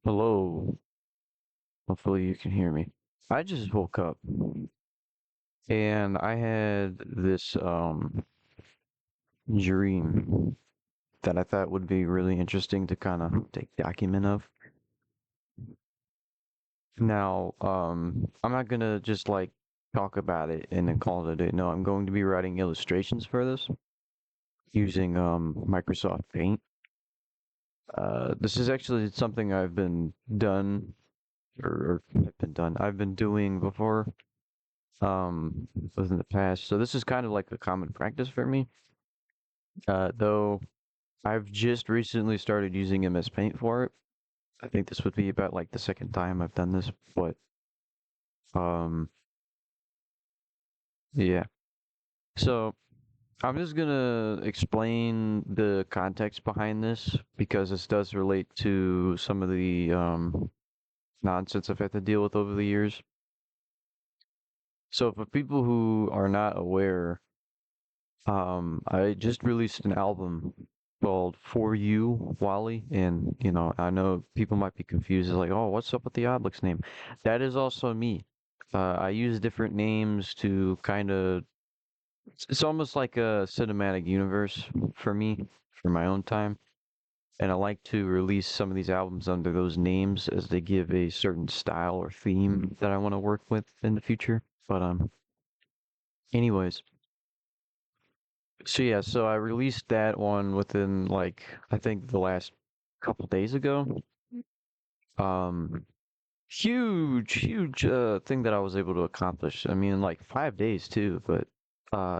Hello. Hopefully you can hear me. I just woke up and I had this dream that I thought would be really interesting to kind of take document of. Now, I'm not gonna just like talk about it and then call it a day. No, I'm going to be writing illustrations for this using Microsoft Paint. This is actually something I've been done or I've been done. I've been doing before within the past. So this is kind of like a common practice for me. Though I've just recently started using MS Paint for it. I think this would be about like the second time I've done this, but um yeah. So I'm just gonna explain the context behind this because this does relate to some of the nonsense I've had to deal with over the years. So for people who are not aware, I just released an album called For You, Wally, and I know people might be confused. It's like, oh, what's up with the Oblix name? That is also me. I use different names to kind of. It's almost like a cinematic universe for me, for my own time, and I like to release some of these albums under those names as they give a certain style or theme that I want to work with in the future. But anyways. So yeah, so I released that one within like I think the last couple days ago. Um huge thing that I was able to accomplish. I mean like 5 days too, but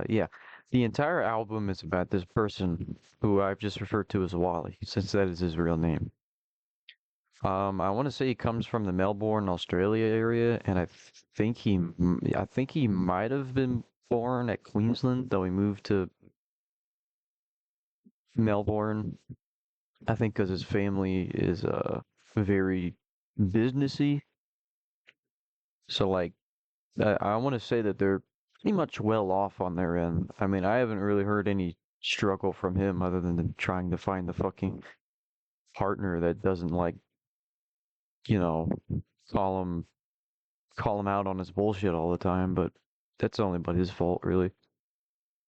yeah. The entire album is about this person who I've just referred to as Wally, since that is his real name. I want to say he comes from the Melbourne, Australia area, and I think he might have been born at Queensland, though he moved to Melbourne. I think because his family is very businessy, so like I want to say that they're pretty much well off on their end. I mean, I haven't really heard any struggle from him other than trying to find the fucking partner that doesn't like you know call him call him out on his bullshit all the time. But that's only but his fault, really.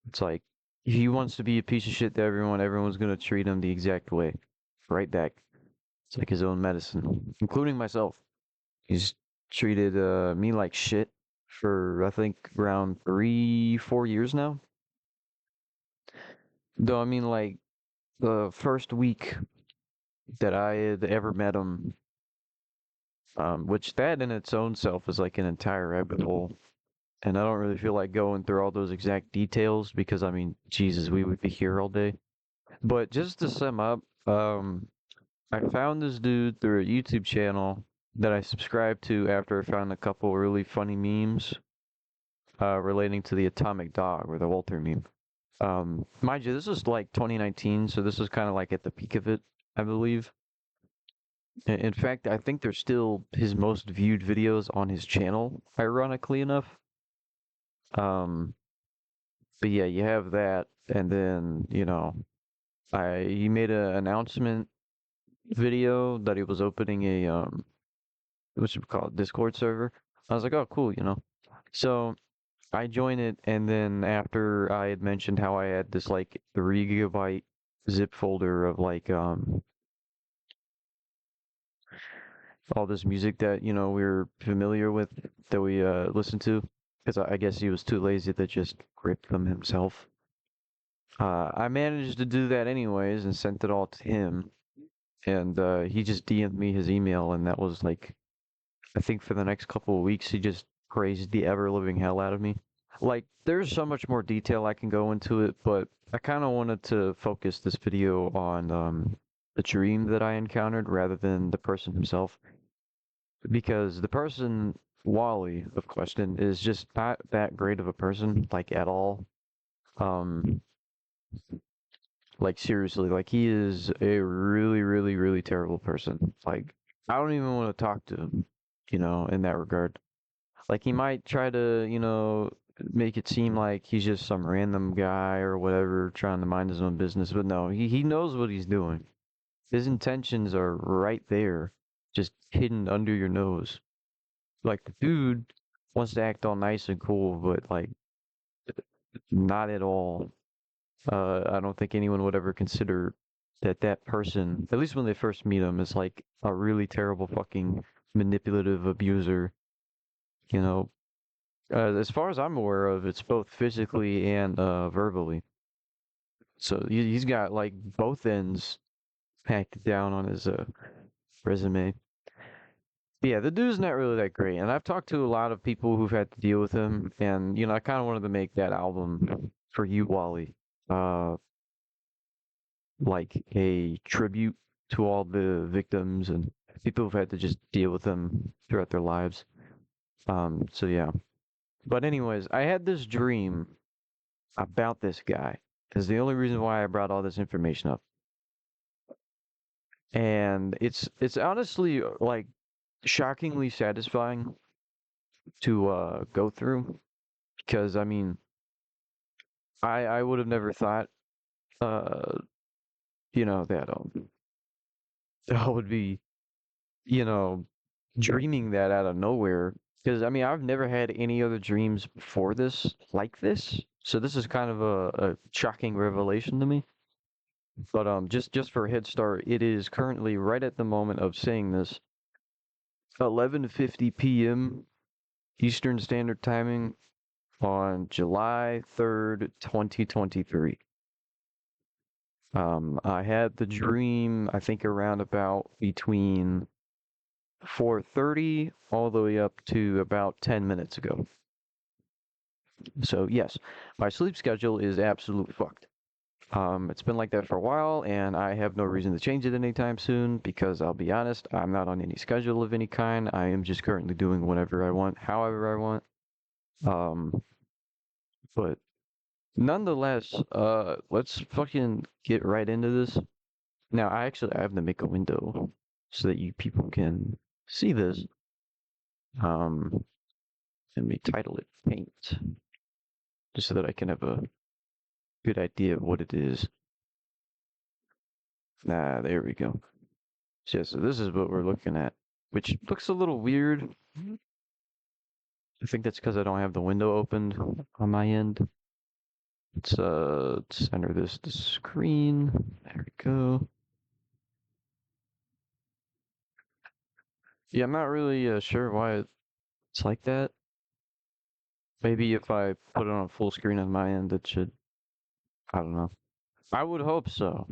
It's like if he wants to be a piece of shit to everyone, everyone's gonna treat him the exact way, right back. It's like his own medicine, including myself. He's treated me like shit for I think around 3, 4 years now. Though I mean, like the first week that I had ever met him, which that in its own self is like an entire rabbit hole, and I don't really feel like going through all those exact details because I mean, Jesus, we would be here all day. But just to sum up, I found this dude through a YouTube channel that I subscribed to after I found a couple really funny memes relating to the atomic dog or the Walter meme. Mind you, this is like 2019, so this is kind of like at the peak of it, I believe. In fact, I think they're still his most viewed videos on his channel, ironically enough. Um, but yeah, you have that, and then I he made an announcement video that he was opening a what should we call it, Discord server. I was like, oh, cool. So I joined it, and then after I had mentioned how I had this like 3 GB zip folder of like all this music that we were familiar with that we listened to, because I guess he was too lazy to just grip them himself. I managed to do that anyways and sent it all to him, and he just DM'd me his email, and that was like I think for the next couple of weeks he just praised the ever living hell out of me. Like, there's so much more detail I can go into it, but I kind of wanted to focus this video on the dream that I encountered rather than the person himself. Because the person, Wally, of question, is just not that great of a person, like, at all. Um, like, seriously, like, he is a really, really, really terrible person. Like, I don't even want to talk to him, in that regard. Like he might try to, make it seem like he's just some random guy or whatever trying to mind his own business, but no, he knows what he's doing. His intentions are right there. just hidden under your nose. Like the dude wants to act all nice and cool, but like not at all. I don't think anyone would ever consider that that person, at least when they first meet him, is like a really terrible fucking manipulative abuser. You know, as far as I'm aware of, it's both physically and verbally. So he's got like both ends packed down on his resume. Yeah, the dude's not really that great, and I've talked to a lot of people who've had to deal with him, and I kind of wanted to make that album for you, Wally, uh, like a tribute to all the victims and people who've had to just deal with him throughout their lives. So yeah. But anyways, I had this dream about this guy. Is the only reason why I brought all this information up. And it's honestly like shockingly satisfying to go through because I mean I would have never thought uh that I would be you know dreaming that out of nowhere because I mean I've never had any other dreams before this like this, so this is kind of a shocking revelation to me. But just for a head start, it is currently right at the moment of saying this 11:50 p.m. Eastern Standard Timing on July 3rd, 2023. I had the dream, I think around about between 4:30 all the way up to about 10 minutes ago. So yes, my sleep schedule is absolutely fucked. It's been like that for a while, and I have no reason to change it anytime soon because I'll be honest, I'm not on any schedule of any kind. I am just currently doing whatever I want, however I want. Um, but nonetheless, let's fucking get right into this. Now, I have to make a window so that you people can see this. Um, Let me title it Paint, just so that I can have a good idea of what it is. There we go. So, yeah, so this is what we're looking at, which looks a little weird. I think that's because I don't have the window opened on my end. Let's center this to screen. There we go. Yeah, I'm not really sure why it's like that. Maybe if I put it on full screen on my end, it should. I don't know. I would hope so.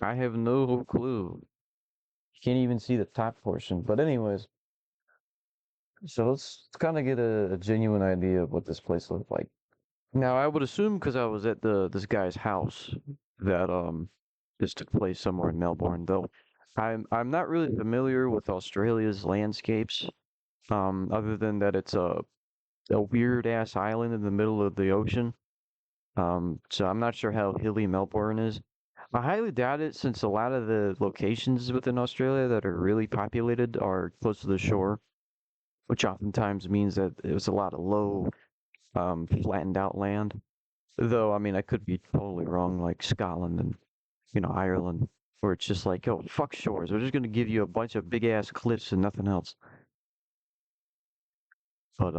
I have no clue. You can't even see the top portion. But anyways, so let's kind of get a genuine idea of what this place looked like. Now, I would assume because I was at this guy's house that this took place somewhere in Melbourne, though I'm not really familiar with Australia's landscapes, other than that it's a weird ass island in the middle of the ocean. So I'm not sure how hilly Melbourne is. I highly doubt it since a lot of the locations within Australia that are really populated are close to the shore, which oftentimes means that there's a lot of low, flattened out land. Though, I mean, I could be totally wrong, like Scotland and, Ireland, where it's just like, oh, fuck shores. We're just going to give you a bunch of big ass cliffs and nothing else. But,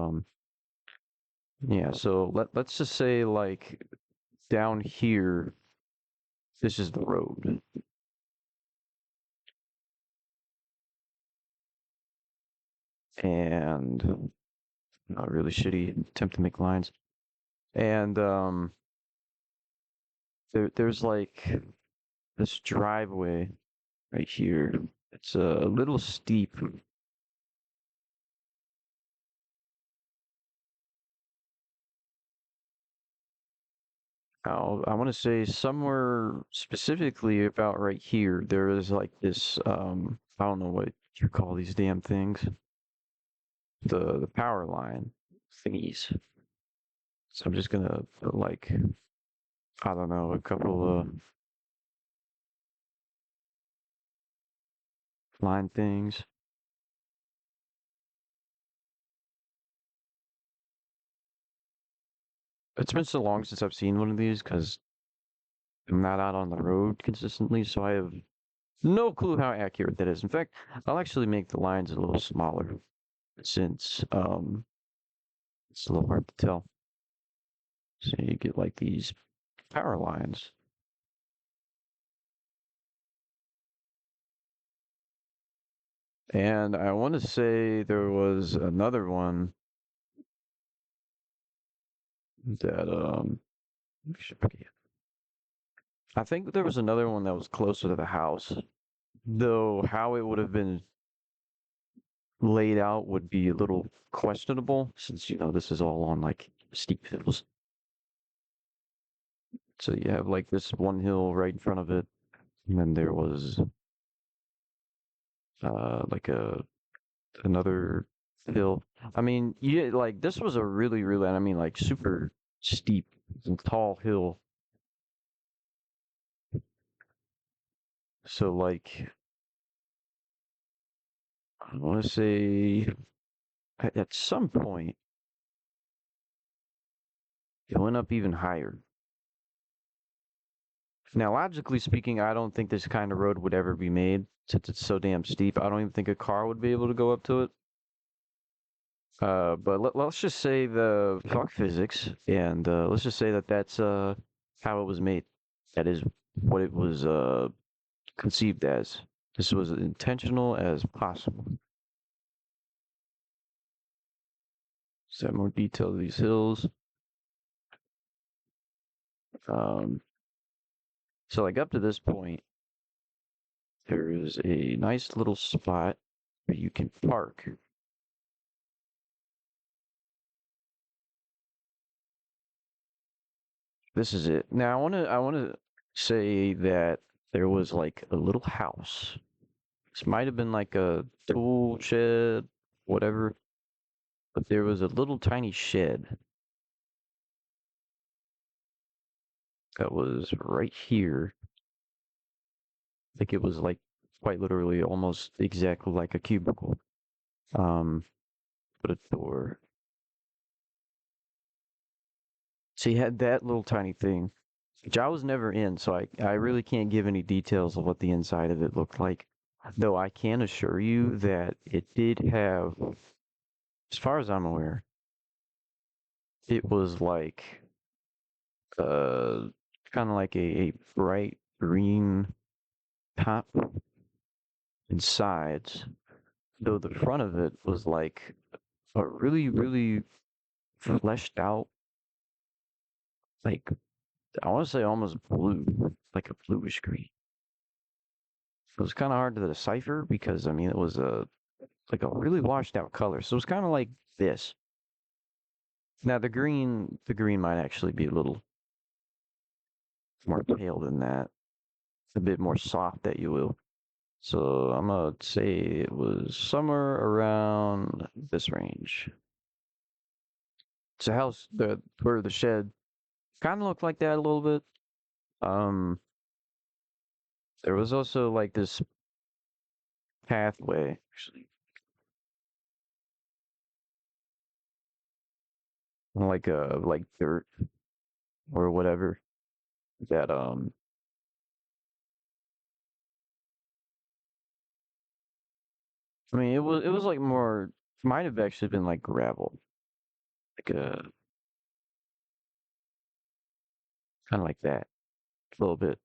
yeah, so let's just say, like, down here, this is the road. And not really shitty attempt to make lines. And, there's like this driveway right here. It's a little steep. I want to say somewhere specifically about right here, there is like this, I don't know what you call these damn things, the power line thingies. So I'm just gonna put like, I don't know, a couple of line things. It's been so long since I've seen one of these because I'm not out on the road consistently, so I have No clue how accurate that is. In fact, I'll actually make the lines a little smaller since it's a little hard to tell. So you get like these power lines. And I want to say there was another one that I think there was another one that was closer to the house. Though how it would have been laid out would be a little questionable since this is all on like steep hills. So you have like this one hill right in front of it, and then there was like a another hill. I mean, yeah, like this was a really, I mean, like super steep and tall hill. So like I want to say at some point it went up even higher. Now, logically speaking, I don't think this kind of road would ever be made since it's so damn steep. I don't even think a car would be able to go up to it. But let's just say the fuck physics, and let's just say that that's how it was made. That is what it was conceived as. This was as intentional as possible. Set more detail to these hills. Um, so like up to this point, there is a nice little spot where you can park. This is it. Now I wanna say that there was like a little house. This might have been like a tool shed, whatever, but there was a little tiny shed that was right here. I think it was like quite literally almost exactly like a cubicle. Um, but a door. So you had that little tiny thing, which I was never in, so I really can't give any details of what the inside of it looked like. Though I can assure you that it did have, as far as I'm aware, it was like uh kind of like a bright green top and sides, though the front of it was like a really fleshed out, like I want to say almost blue, like a bluish green. It was kind of hard to decipher because I mean it was a like a really washed out color, so it was kind of like this. Now the green might actually be a little more pale than that, a bit more soft, that you will. So I'm gonna say it was somewhere around this range. It's a house that where the shed kind of looked like that a little bit. Um, there was also like this pathway, actually, like dirt or whatever that I mean it was like more might have actually been like gravel, like a kind of like that a little bit,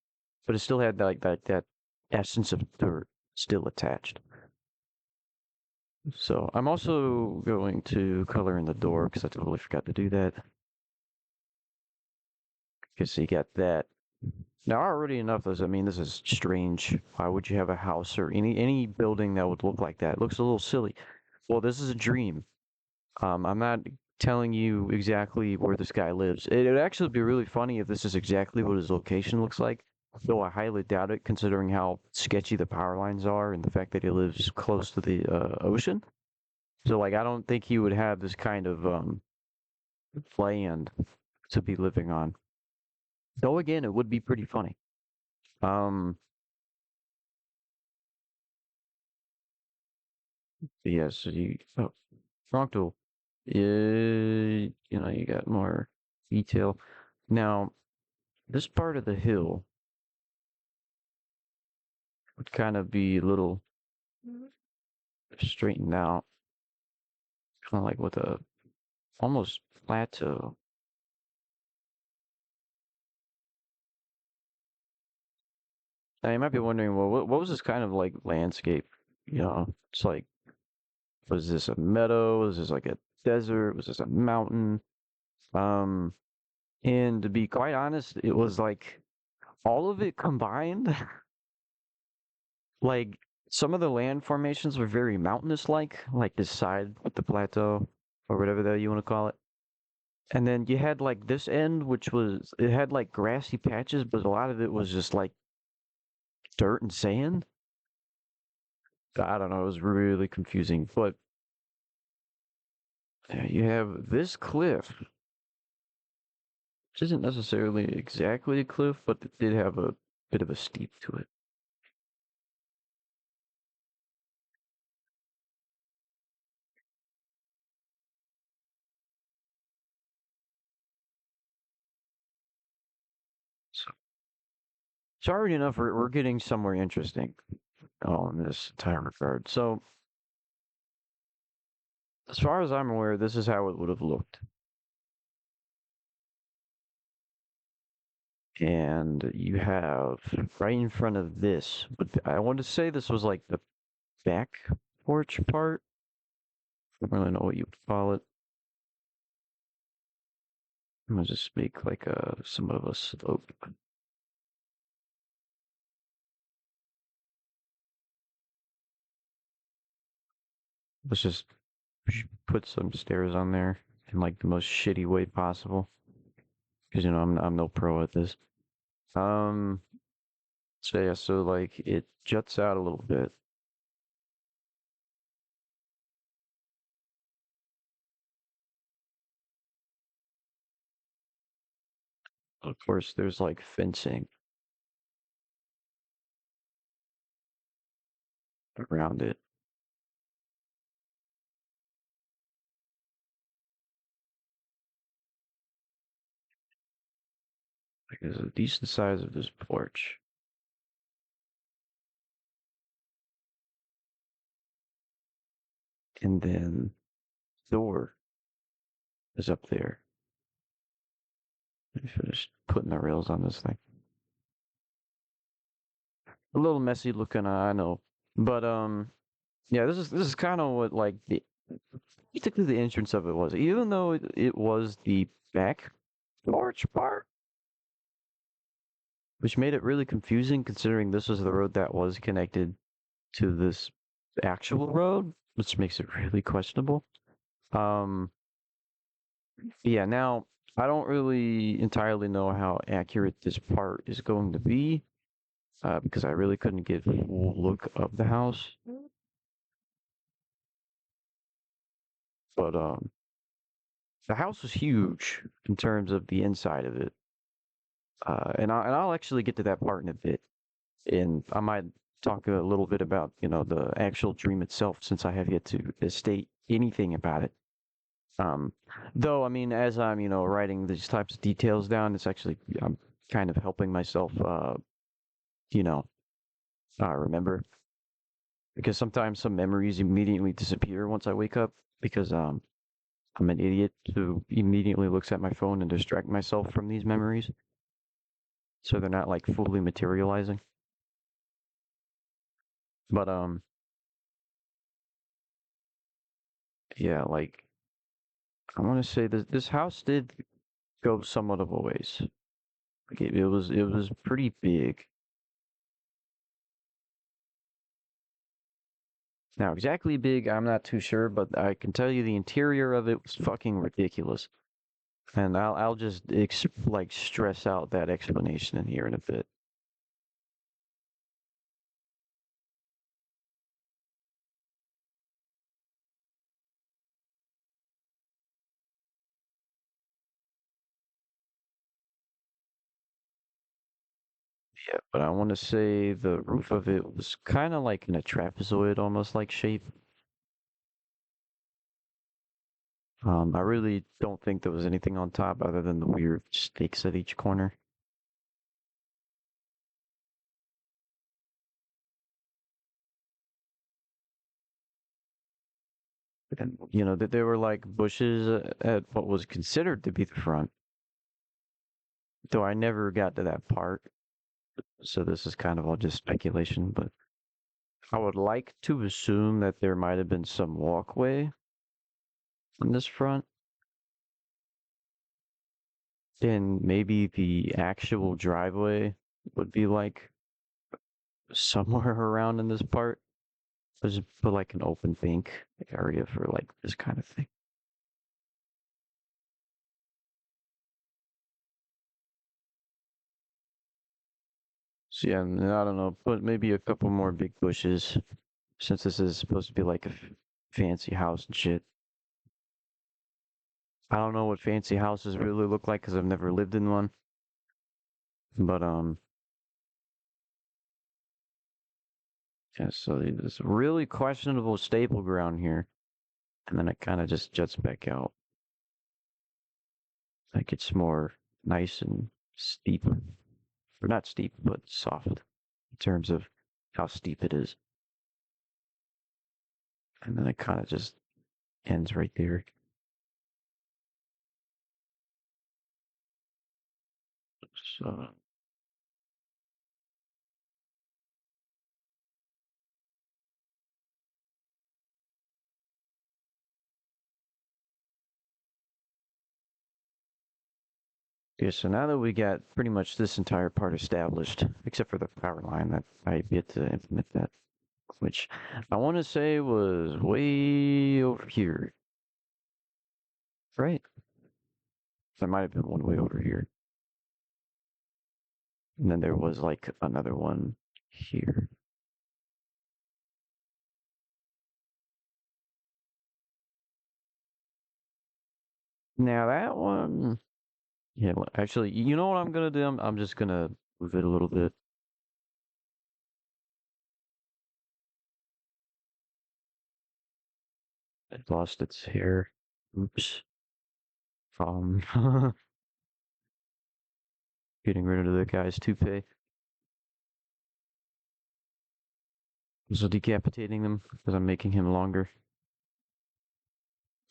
but it still had that essence of dirt still attached. So I'm also going to color in the door because I totally forgot to do that. Because you got that. Now already enough as I mean this is strange. Why would you have a house or any building that would look like that? It looks a little silly. Well, this is a dream. I'm not telling you exactly where this guy lives. It would actually be really funny if this is exactly what his location looks like. Though I highly doubt it, considering how sketchy the power lines are and the fact that he lives close to the ocean. So, like, I don't think he would have this kind of land to be living on. Though, again, it would be pretty funny. Um, yeah, so frontal. You got more detail. Now, this part of the hill would kind of be a little straightened out, kind of like with a almost plateau. Now you might be wondering, well, what was this kind of like landscape? You know, it's like, was this a meadow? Was this like a desert? Was this a mountain? Um, and to be quite honest, it was like all of it combined. Like some of the land formations were very mountainous like this side with the plateau or whatever the hell you want to call it. And then you had like this end, which was it had like grassy patches, but a lot of it was just like dirt and sand. I don't know, it was really confusing. But you have this cliff, which isn't necessarily exactly a cliff, but it did have a bit of a steep to it. So, sorry enough, we're getting somewhere interesting in this entire regard. So, as far as I'm aware, this is how it would have looked. And you have right in front of this, but I want to say this was like the back porch part. I don't really know what you would call it. I'm gonna just make like a somewhat of a slope. Let's just put some stairs on there in like the most shitty way possible, because you know I'm no pro at this. Um, so yeah, so like it juts out a little bit. Of course, there's like fencing around it. Like there's a decent size of this porch, and then door is up there. Let me finish putting the rails on this thing. A little messy looking, I know, but yeah, this is kind of what like the basically the entrance of it was. Even though it was the back porch part, which made it really confusing considering this was the road that was connected to this actual road, which makes it really questionable. Um, yeah, now I don't really entirely know how accurate this part is going to be, because I really couldn't get a full look of the house. But the house was huge in terms of the inside of it, and I'll actually get to that part in a bit, and I might talk a little bit about the actual dream itself since I have yet to state anything about it. Um, though I mean, as I'm writing these types of details down, it's actually I'm kind of helping myself, you know, remember, because sometimes some memories immediately disappear once I wake up because I'm an idiot who immediately looks at my phone and distract myself from these memories, so they're not like fully materializing. But yeah, like I want to say this house did go somewhat of a ways. Like it was pretty big. Now exactly big, I'm not too sure, but I can tell you the interior of it was fucking ridiculous. And I'll just like stress out that explanation in here in a bit. Yeah, but I want to say the roof of it was kind of like in a trapezoid, almost like shape. I really don't think there was anything on top other than the weird stakes at each corner. And, you know, that there were like bushes at what was considered to be the front, though I never got to that part. So this is kind of all just speculation, but I would like to assume that there might have been some walkway in this front. And maybe the actual driveway would be like somewhere around in this part. Just put like an open bank area for like this kind of thing. So yeah, and I don't know, put maybe a couple more big bushes since this is supposed to be like a fancy house and shit. I don't know what fancy houses really look like because I've never lived in one. But yeah. So there's really questionable staple ground here, and then it kind of just juts back out. Like it's more nice and steep, or not steep, but soft in terms of how steep it is. And then it kind of just ends right there. So yeah, so now that we got pretty much this entire part established, except for the power line that I yet to implement that, which I want to say was way over here, right? There might have been one way over here. And then there was like another one here. Now that one, yeah, well, actually, you know what I'm gonna do? I'm just gonna move it a little bit. It lost its hair. Oops. Um, getting rid of the guy's toupee. So decapitating them because I'm making him longer.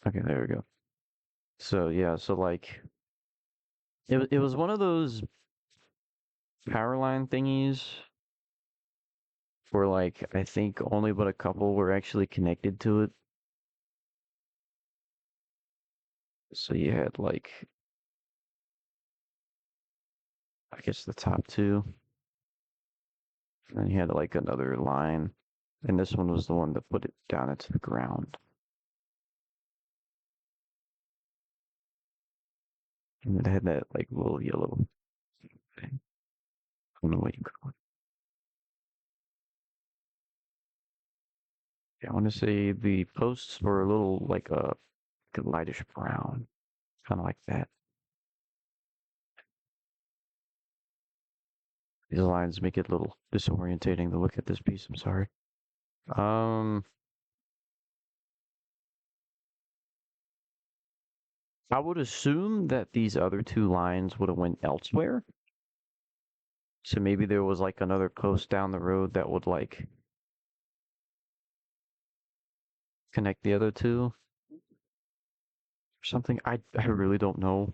Okay, there we go. So yeah, so like it was one of those power line thingies where like I think only but a couple were actually connected to it. So you had like I guess the top two, and then you had like another line, and this one was the one that put it down into the ground. And it had that like little yellow thing. I don't know what you call it. Yeah, I want to say the posts were a little like a lightish brown, kind of like that. These lines make it a little disorientating to look at this piece. I'm sorry. Um, I would assume that these other two lines would have went elsewhere. So maybe there was like another post down the road that would like connect the other two or something. I really don't know.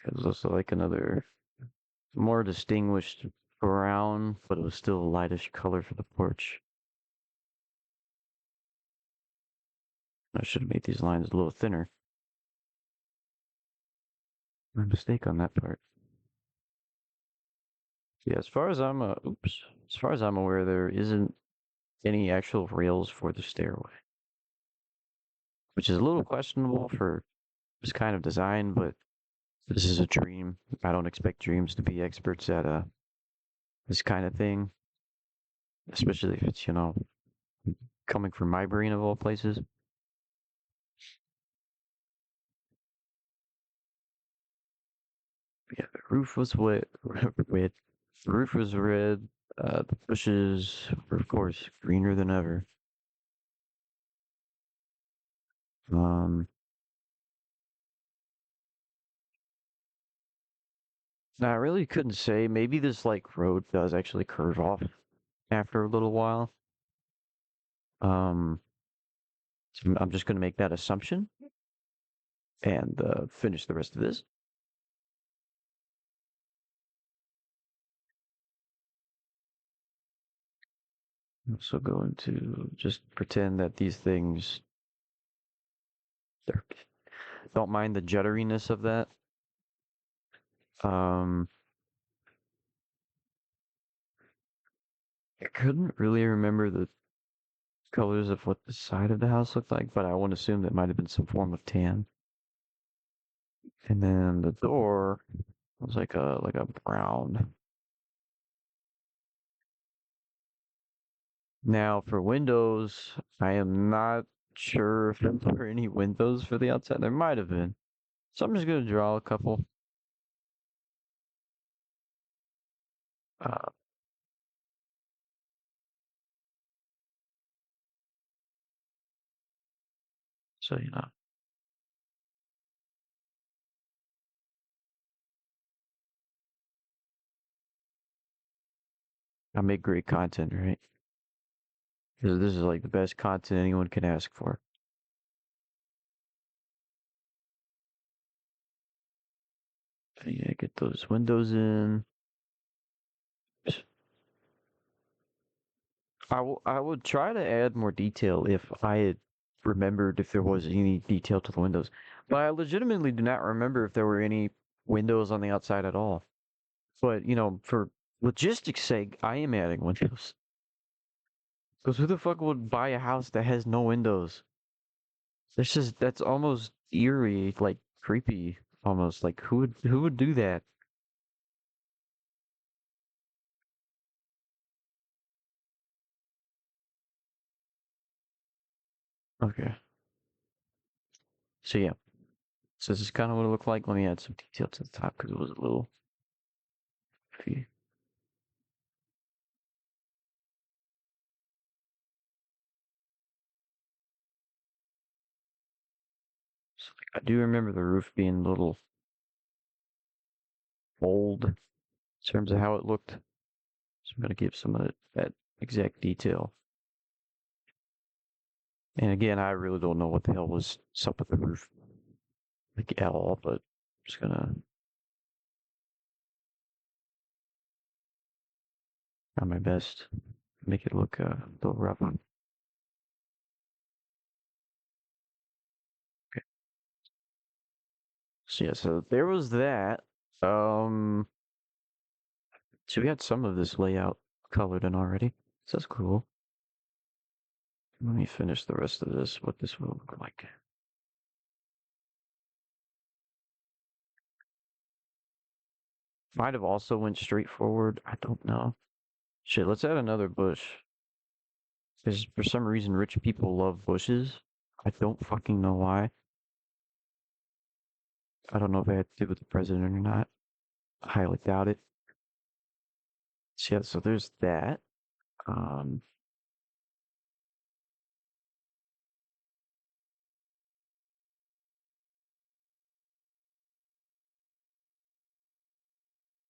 There's also like another more distinguished brown, but it was still a lightish color for the porch. I should have made these lines a little thinner. My mistake on that part. Yeah, as far as I'm aware, there isn't any actual rails for the stairway, which is a little questionable for this kind of design, but this is a dream. I don't expect dreams to be experts at this kind of thing, especially if it's, you know, coming from my brain of all places. Yeah, the roof was wet. Wet. The roof was red. The bushes were, of course, greener than ever. Um, Now, I really couldn't say. Maybe this like road does actually curve off after a little while. Um, so I'm just gonna make that assumption and finish the rest of this. So going to just pretend that these things they're- don't mind the jutteriness of that. Um, I couldn't really remember the colors of what the side of the house looked like, but I want to assume that might have been some form of tan. And then the door was like a brown. Now for windows, I am not sure if there were any windows for the outside. There might have been. So I'm just gonna draw a couple. Uh, so you know, I make great content, right? This is like the best content anyone can ask for. So, yeah, get those windows in. I would try to add more detail if I had remembered if there was any detail to the windows. But I legitimately do not remember if there were any windows on the outside at all. But, for logistics sake, I am adding windows. Because who the fuck would buy a house that has no windows? That's almost eerie, like creepy almost. Like who would do that? Okay. So yeah. So this is kind of what it looked like. Let me add some detail to the top because it was a little iffy. So, I do remember the roof being a little old in terms of how it looked. So I'm gonna give some of that exact detail. And again, I really don't know what the hell was up with the roof, like at all. But I'm just gonna try my best, make it look a little rough. Okay. So yeah, so there was that. Um, so we had some of this layout colored in already. So that's cool. Let me finish the rest of this. What this will look like. Might have also went straight forward. I don't know. Shit, let's add another bush. Because for some reason, rich people love bushes. I don't fucking know why. I don't know if it had to do with the president or not. I highly doubt it. So yeah, so there's that. Um,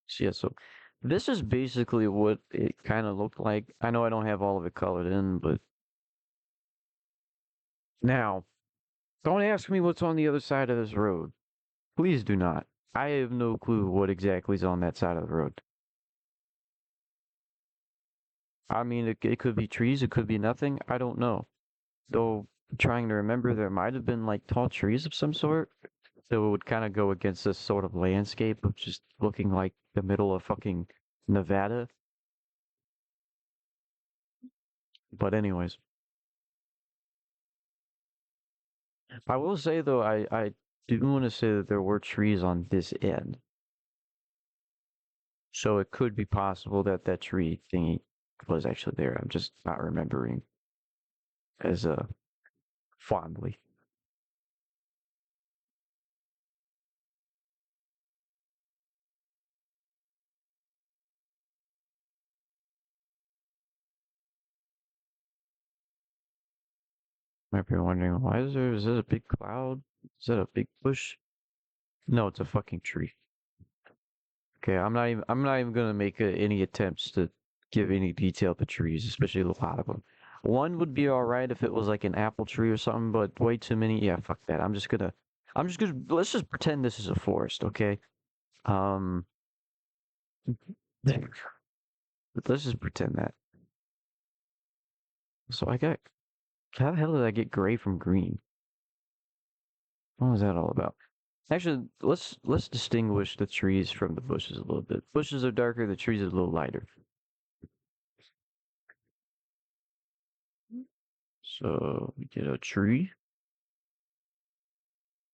so yeah, so this is basically what it kind of looked like. I know I don't have all of it colored in, but now, don't ask me what's on the other side of this road. Please do not. I have no clue what exactly is on that side of the road. I mean, it could be trees, it could be nothing. I don't know. Though, trying to remember, there might have been like tall trees of some sort. So it would kind of go against this sort of landscape of just looking like the middle of fucking Nevada. But anyways, I will say though, I do want to say that there were trees on this end. So it could be possible that that tree thingy was actually there. I'm just not remembering as fondly. Might be wondering why is this a big cloud? Is that a big bush? No, it's a fucking tree. Okay, I'm not even gonna make any attempts to give any detail to trees, especially a lot of them. One would be all right if it was like an apple tree or something, but way too many. Yeah, fuck that. I'm just gonna let's just pretend this is a forest, okay? Um, let's just pretend that. So I got how the hell did I get gray from green? What was that all about? Actually, let's distinguish the trees from the bushes a little bit. Bushes are darker, the trees are a little lighter. So we get a tree,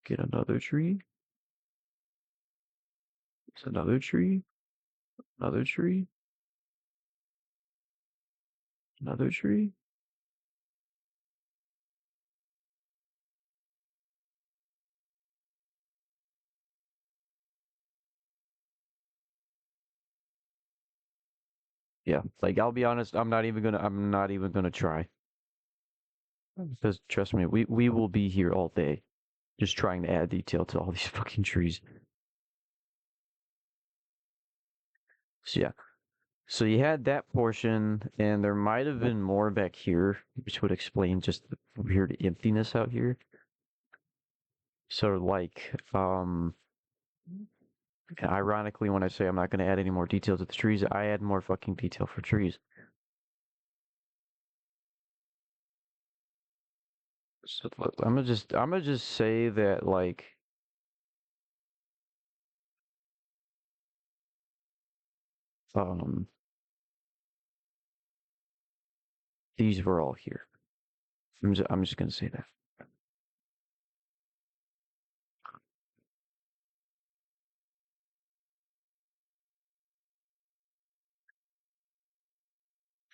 get another tree, it's another tree, another tree, another tree. Yeah, like I'll be honest, I'm not even gonna try. Because trust me, we will be here all day just trying to add detail to all these fucking trees. So yeah. So you had that portion, and there might have been more back here, which would explain just the weird emptiness out here. So like, ironically, when I say I'm not going to add any more detail to the trees, I add more fucking detail for trees. So I'm gonna just say that like, um, these were all here. I'm just gonna say that.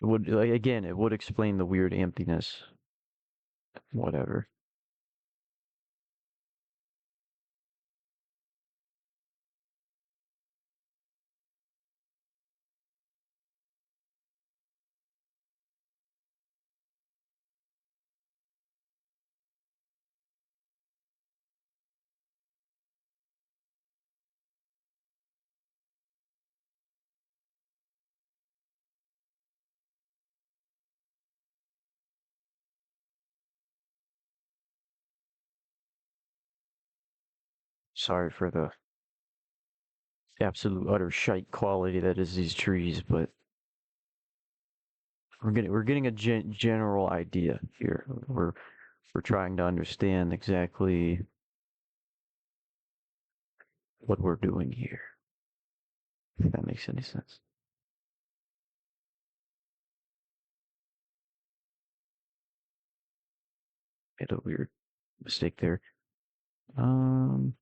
It would like again, it would explain the weird emptiness. Whatever. Sorry for the absolute utter shite quality that is these trees, but we're getting a general idea here. We're trying to understand exactly what we're doing here. If that makes any sense. Made a weird mistake there. Um,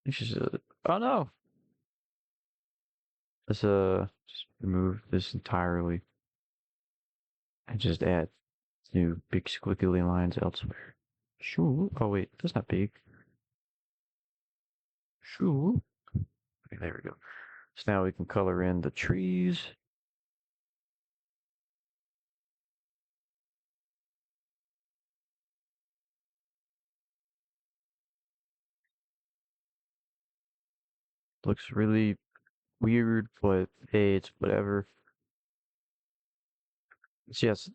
it's just oh no. Let's just remove this entirely and just add new big squiggly lines elsewhere. Sure. Oh wait, that's not big. Sure. Okay, there we go. So now we can color in the trees. Looks really weird, but hey, it's whatever. So yes,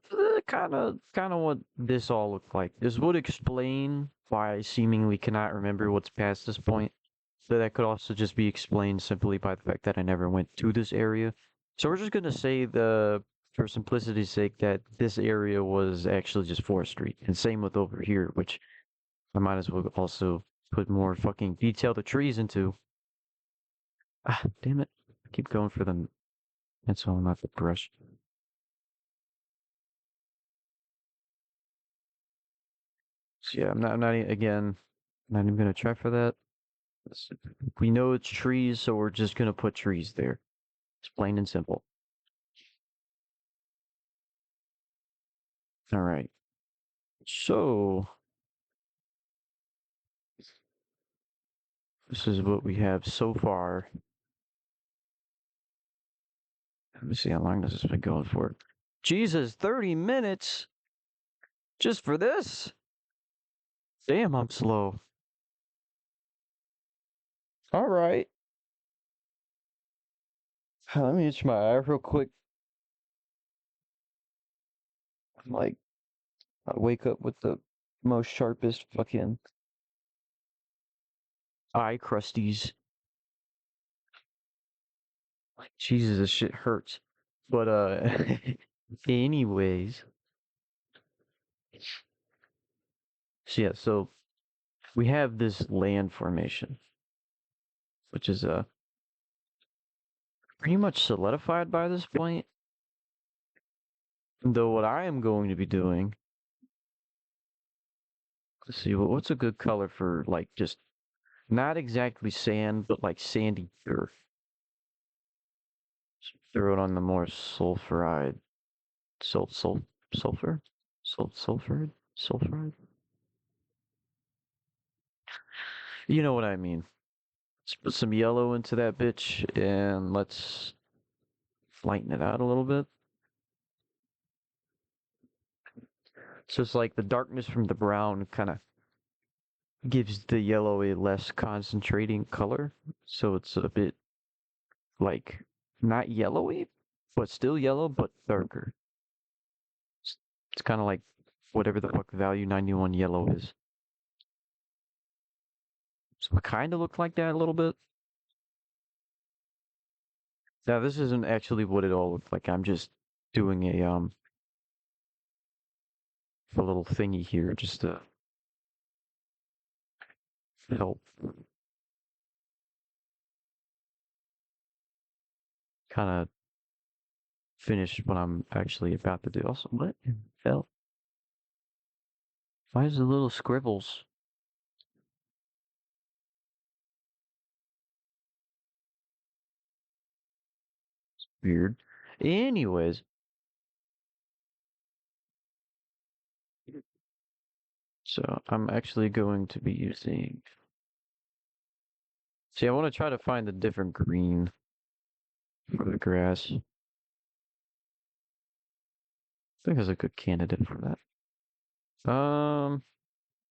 kind of what this all looked like. This would explain why I seemingly cannot remember what's past this point. So that could also just be explained simply by the fact that I never went to this area. So we're just gonna say for simplicity's sake, that this area was actually just forestry, and same with over here, which I might as well also put more fucking detail the trees into. Ah, damn it! I keep going for them. That's all, not the brush. So yeah, again, not even gonna try for that. We know it's trees, so we're just gonna put trees there. It's plain and simple. All right. So this is what we have so far. Let me see how long this has been going for. Jesus, 30 minutes just for this? Damn, I'm slow. All right. Let me itch my eye real quick. Like, I wake up with the most sharpest fucking eye crusties. Like, Jesus, this shit hurts. But, anyways. So, yeah, so we have this land formation, which is, pretty much solidified by this point. Though what I am going to be doing, let's see, what's a good color for, like, just not exactly sand, but like sandy earth. Throw it on the more sulfuride, sulfur, sulfuride. You know what I mean. Let's put some yellow into that bitch and let's lighten it out a little bit. So it's like the darkness from the brown kind of gives the yellow a less concentrating color. So it's a bit like not yellowy, but still yellow, but darker. It's kind of like whatever the fuck value 91 yellow is. So it kind of looked like that a little bit. Now this isn't actually what it all looked like. I'm just doing a little thingy here just to help kind of finish what I'm actually about to do. Also, what in the hell? Why is the little scribbles weird? Anyways, so I'm actually going to be using. See, I want to try to find a different green for the grass. I think there's a good candidate for that.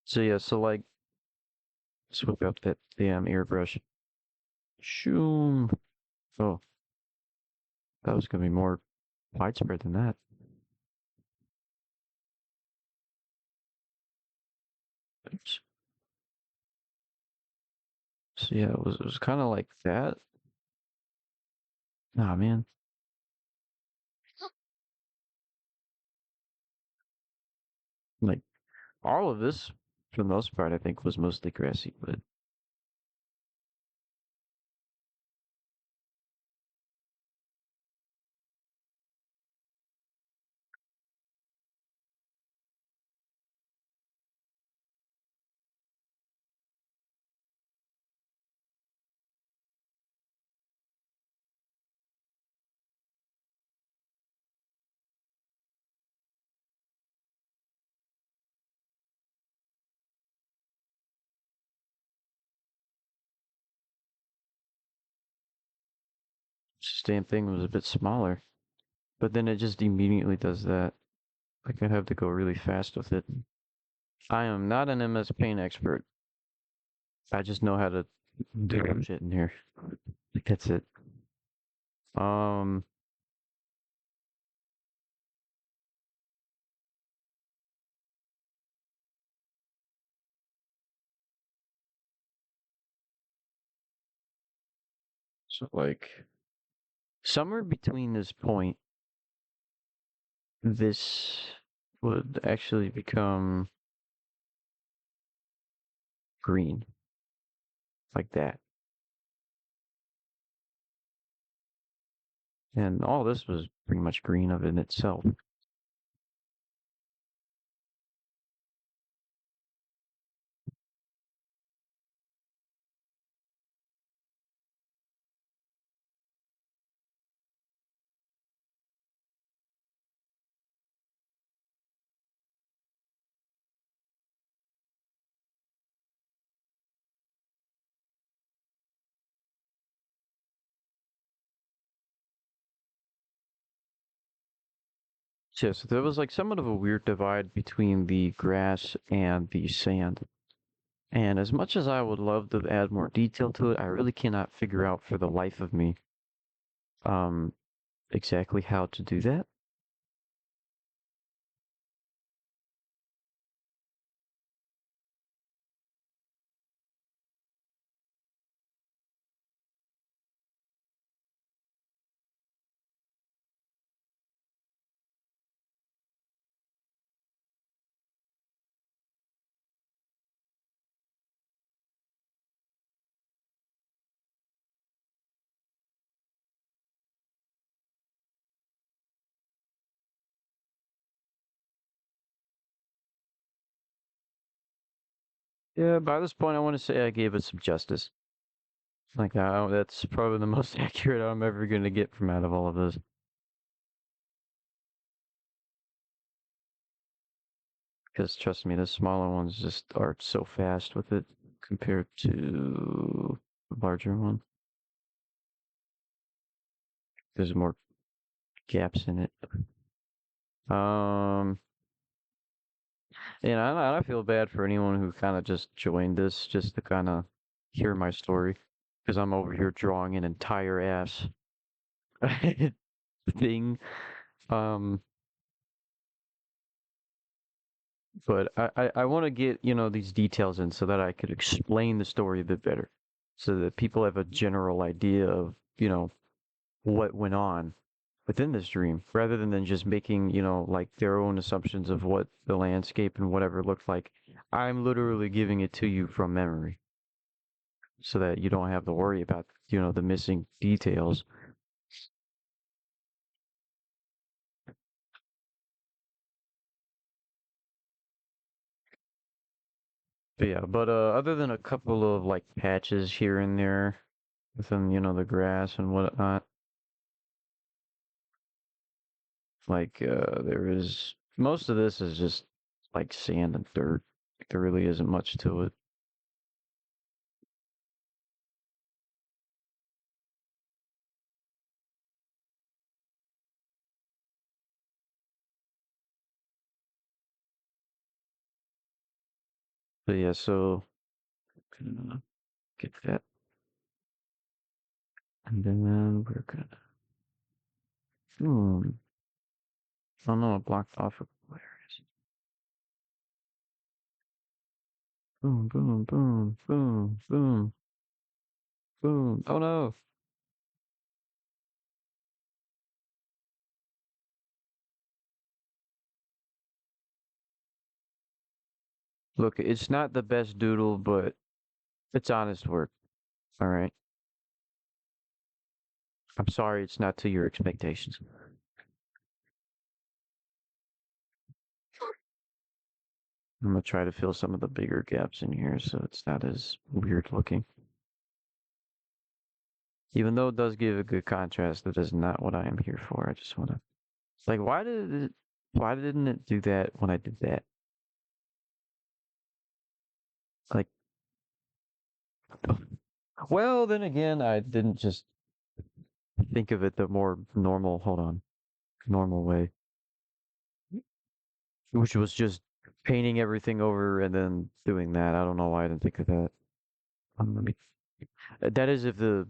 So yeah, so like, let's whip out that damn airbrush. Shoom. Oh, that was gonna be more widespread than that. Oops. So yeah, it was kind of like that. Nah, man. Like all of this, for the most part, I think was mostly grassy, but this damn thing was a bit smaller. But then it just immediately does that. Like I have to go really fast with it. I am not an MS Paint expert. I just know how to do shit in here. Like that's it. Um, so like somewhere between this point, this would actually become green, like that. And all this was pretty much green of it in itself. Yeah, so there was like somewhat of a weird divide between the grass and the sand. And as much as I would love to add more detail to it, I really cannot figure out for the life of me um, exactly how to do that. Yeah, by this point, I want to say I gave it some justice. Like, that's probably the most accurate I'm ever going to get from out of all of this. Because trust me, the smaller ones just are so fast with it compared to the larger one. There's more gaps in it. Um, and I feel bad for anyone who kind of just joined this just to kind of hear my story. Because I'm over here drawing an entire ass thing. Um, but I want to get, these details in so that I could explain the story a bit better. So that people have a general idea of, what went on within this dream rather than just making, like their own assumptions of what the landscape and whatever looked like. I'm literally giving it to you from memory so that you don't have to worry about, the missing details. But yeah, but other than a couple of like patches here and there within, the grass and whatnot, like there is most of this is just like sand and dirt. There really isn't much to it. But yeah, so gonna get that, and then we're gonna boom. Oh no, it blocked off a couple areas. Boom, boom, boom, boom, boom, boom. Oh no! Look, it's not the best doodle, but it's honest work. All right. I'm sorry, it's not to your expectations. I'm gonna try to fill some of the bigger gaps in here so it's not as weird looking. Even though it does give a good contrast, that is not what I am here for. I just want to like, why didn't it do that when I did that? Like, well, then again, I didn't just think of it the more normal. Hold on, normal way, which was just painting everything over and then doing that. I don't know why I didn't think of that. Let me. That is if the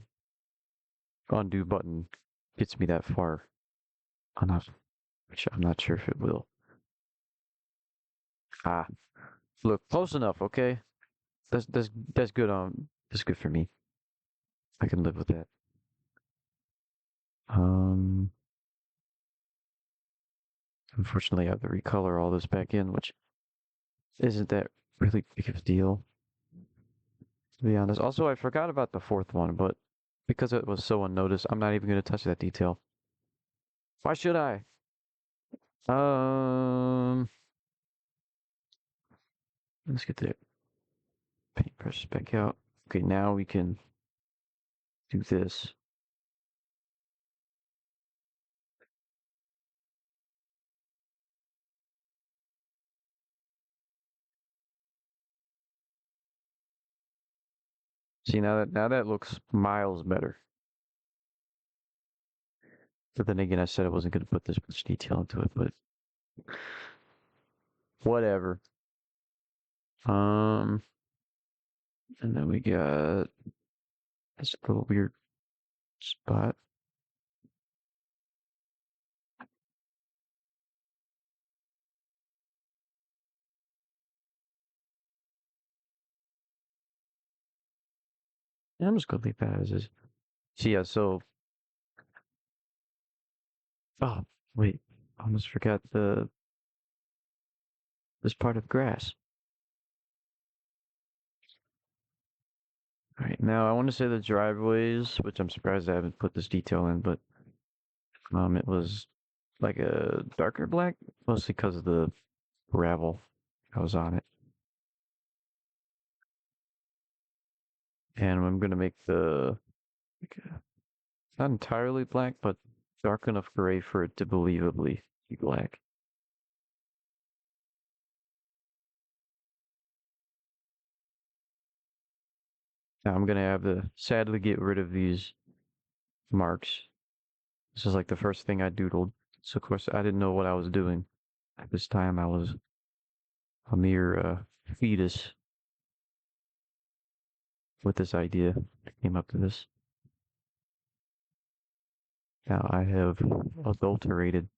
undo button gets me that far enough, which I'm not sure if it will. Ah, look, close enough. Okay, that's good. That's good for me. I can live with that. Um, Unfortunately, I have to recolor all this back in, which isn't that really big of a deal, to be honest. Also, I forgot about the fourth one, but because it was so unnoticed, I'm not even going to touch that detail. Why should I? Um, let's get the paintbrush back out. Okay, now we can do this. See, now that looks miles better. But then again, I said I wasn't going to put this much detail into it, but whatever. Um, And then we got this little weird spot. Yeah, I'm just gonna leave that as is. So yeah, so oh wait, I almost forgot the this part of grass. All right, now I want to say the driveways, which I'm surprised I haven't put this detail in, but it was like a darker black, mostly because of the gravel that was on it. And I'm gonna make the like, not entirely black, but dark enough gray for it to believably be black. Now I'm gonna have to sadly get rid of these marks. This is like the first thing I doodled. So of course I didn't know what I was doing. At this time I was a mere fetus with this idea. I came up to this. Now I have adulterated.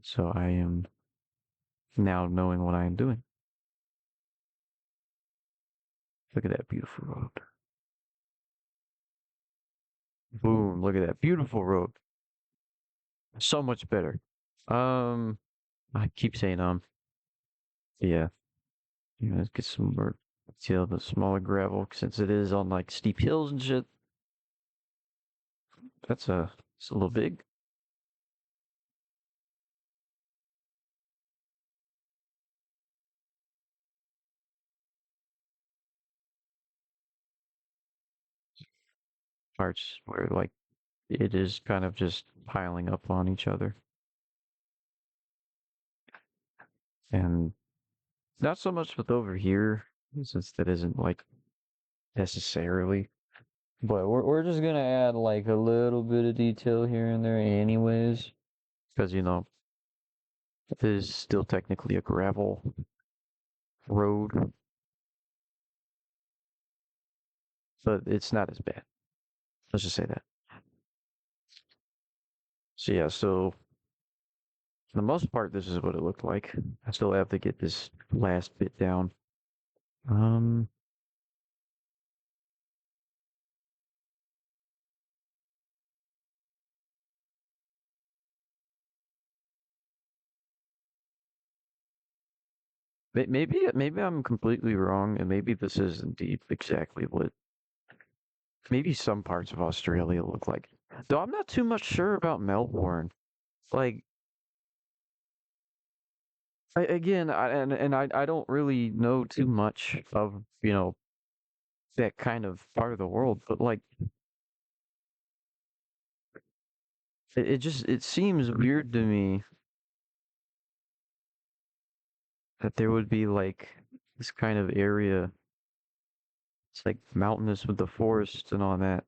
So I am now knowing what I am doing. Look at that beautiful road. Boom, look at that beautiful road. So much better. Um I keep saying yeah. Let's get some more detail, the smaller gravel since it is on like steep hills and shit. It's a little big. Parts where like it is kind of just piling up on each other. And not so much with over here, since that isn't like necessarily. But we're just gonna add like a little bit of detail here and there anyways. Because it is still technically a gravel road, but it's not as bad. Let's just say that. So yeah, so for the most part, this is what it looked like. I still have to get this last bit down. Um, maybe I'm completely wrong, and maybe this is indeed exactly what maybe some parts of Australia look like. Though I'm not too much sure about Melbourne. Like again, I don't really know too much of that kind of part of the world, but like it seems weird to me that there would be like this kind of area. It's like mountainous with the forest and all that.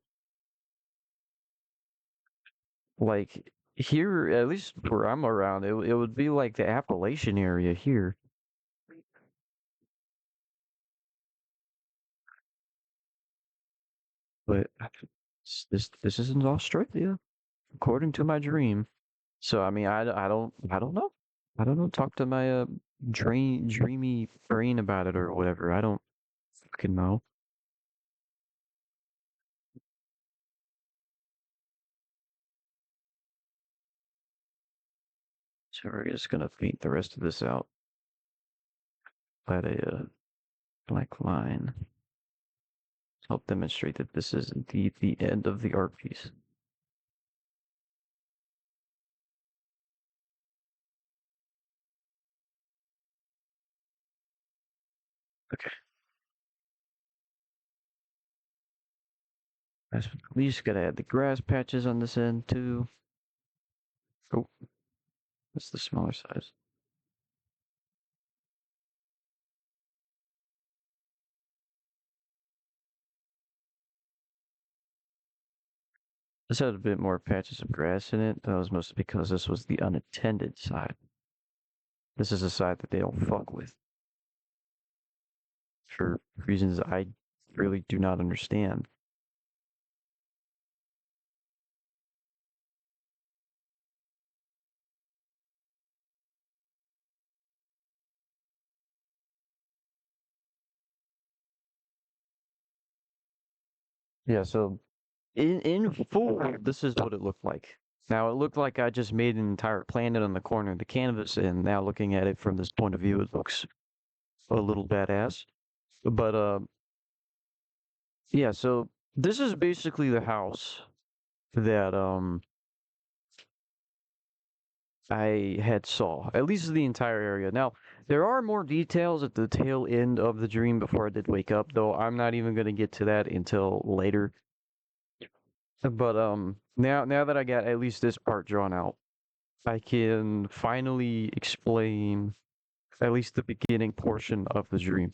Like here, at least where I'm around, it would be like the Appalachian area here. But this isn't Australia, according to my dream. So I mean, I don't know. I don't know. Talk to my dreamy brain about it or whatever. I don't fucking know. So we're just gonna paint the rest of this out at a black line. Help demonstrate that this is indeed the end of the art piece. Okay. At least gotta add the grass patches on this end too. Oh, that's the smaller size. This had a bit more patches of grass in it. That was mostly because this was the unattended side. This is a side that they don't fuck with. for reasons I really do not understand. Yeah, so in full, this is what it looked like. Now, it looked like I just made an entire planet on the corner of the canvas, and now looking at it from this point of view, it looks a little badass. But yeah, so this is basically the house that I had saw, at least the entire area. Now, there are more details at the tail end of the dream before I did wake up, though I'm not even going to get to that until later. But now that I got at least this part drawn out, I can finally explain at least the beginning portion of the dream.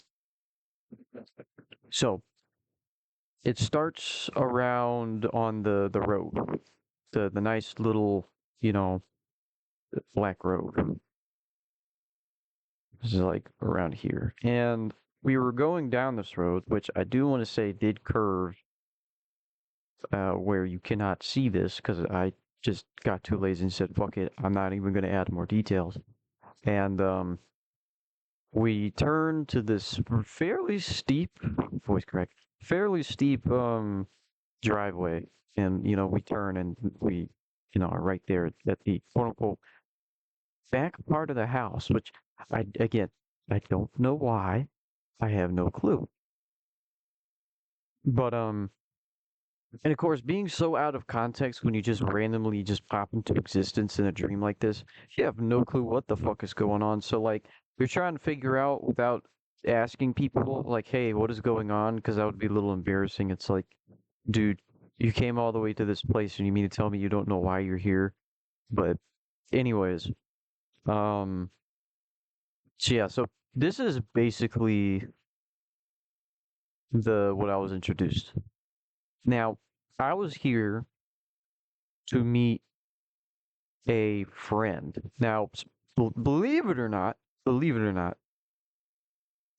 So it starts around on the road, the nice little, you know, black road. This is like around here, and we were going down this road, which I do want to say did curve, where you cannot see this because I just got too lazy and said, "Fuck it, I'm not even going to add more details." And we turn to this fairly steep, voice correct, fairly steep driveway, and we turn and we are right there at the quote unquote back part of the house, which I don't know why. I have no clue. But and of course, being so out of context when you just randomly just pop into existence in a dream like this, you have no clue what the fuck is going on. So like you're trying to figure out without asking people like, "Hey, what is going on?" Because that would be a little embarrassing. It's like, dude, you came all the way to this place and you mean to tell me you don't know why you're here? But anyways, um, so yeah, so this is basically the what I was introduced. Now, I was here to meet a friend. Now, believe it or not,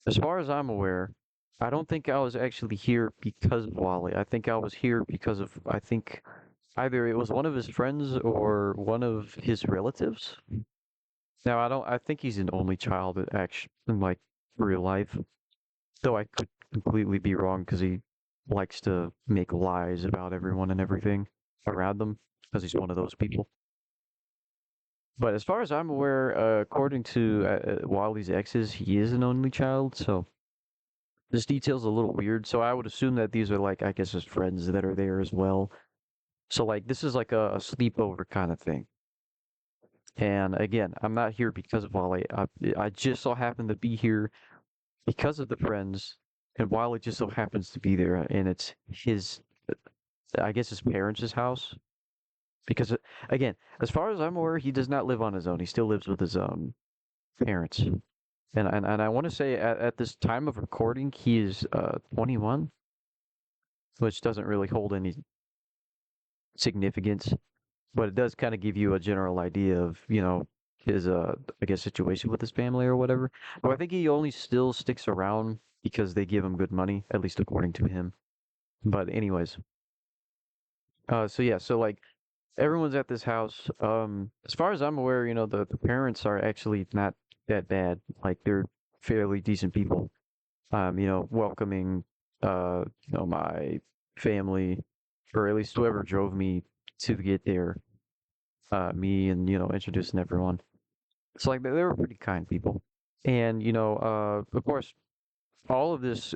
as far as I'm aware, I don't think I was actually here because of Wally. I think I was here because of, I think either it was one of his friends or one of his relatives. Now, I think he's an only child actually in like real life, though I could completely be wrong because he likes to make lies about everyone and everything around them because he's one of those people. But as far as I'm aware, according to Wally's exes, he is an only child, so this detail's a little weird. So I would assume that these are like, I guess, his friends that are there as well. So like, this is like a sleepover kind of thing. And again, I'm not here because of Wally. I just so happen to be here because of the friends, and Wally just so happens to be there, and it's his, I guess, his parents' house. Because again, as far as I'm aware, he does not live on his own. He still lives with his parents. And I want to say at this time of recording, he is 21, which doesn't really hold any significance, but it does kind of give you a general idea of his I guess situation with his family or whatever. But I think he only still sticks around because they give him good money, at least according to him. But anyways, so yeah, so like everyone's at this house. As far as I'm aware, the parents are actually not that bad. Like they're fairly decent people. Welcoming, my family, or at least whoever drove me to get there, me and, introducing everyone. It's like they were pretty kind people. And, of course, all of this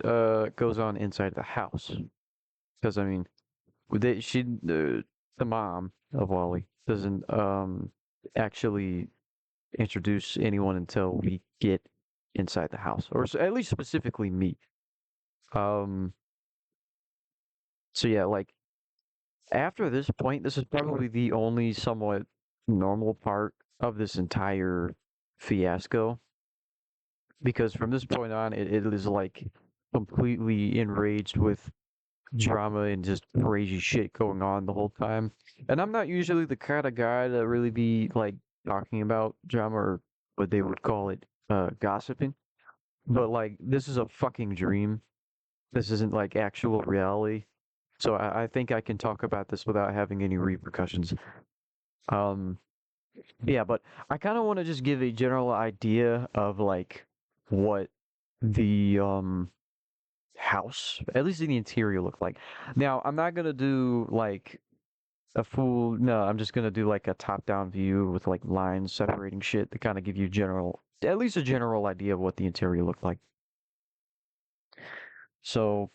goes on inside the house. Because, I mean, the mom of Wally doesn't actually introduce anyone until we get inside the house, or at least specifically me. Um, so yeah, like after this point, this is probably the only somewhat normal part of this entire fiasco because from this point on, it is like completely enraged with drama and just crazy shit going on the whole time. And I'm not usually the kind of guy to really be like talking about drama or what they would call it gossiping. but like this is a fucking dream. This isn't like actual reality. So I think I can talk about this without having any repercussions. Um, yeah, but I kind of want to just give a general idea of like what the house, at least in the interior, looked like. Now, I'm not gonna do like a full, no, I'm just gonna do like a top-down view with like lines separating shit to kind of give you general, at least a general idea of what the interior looked like. So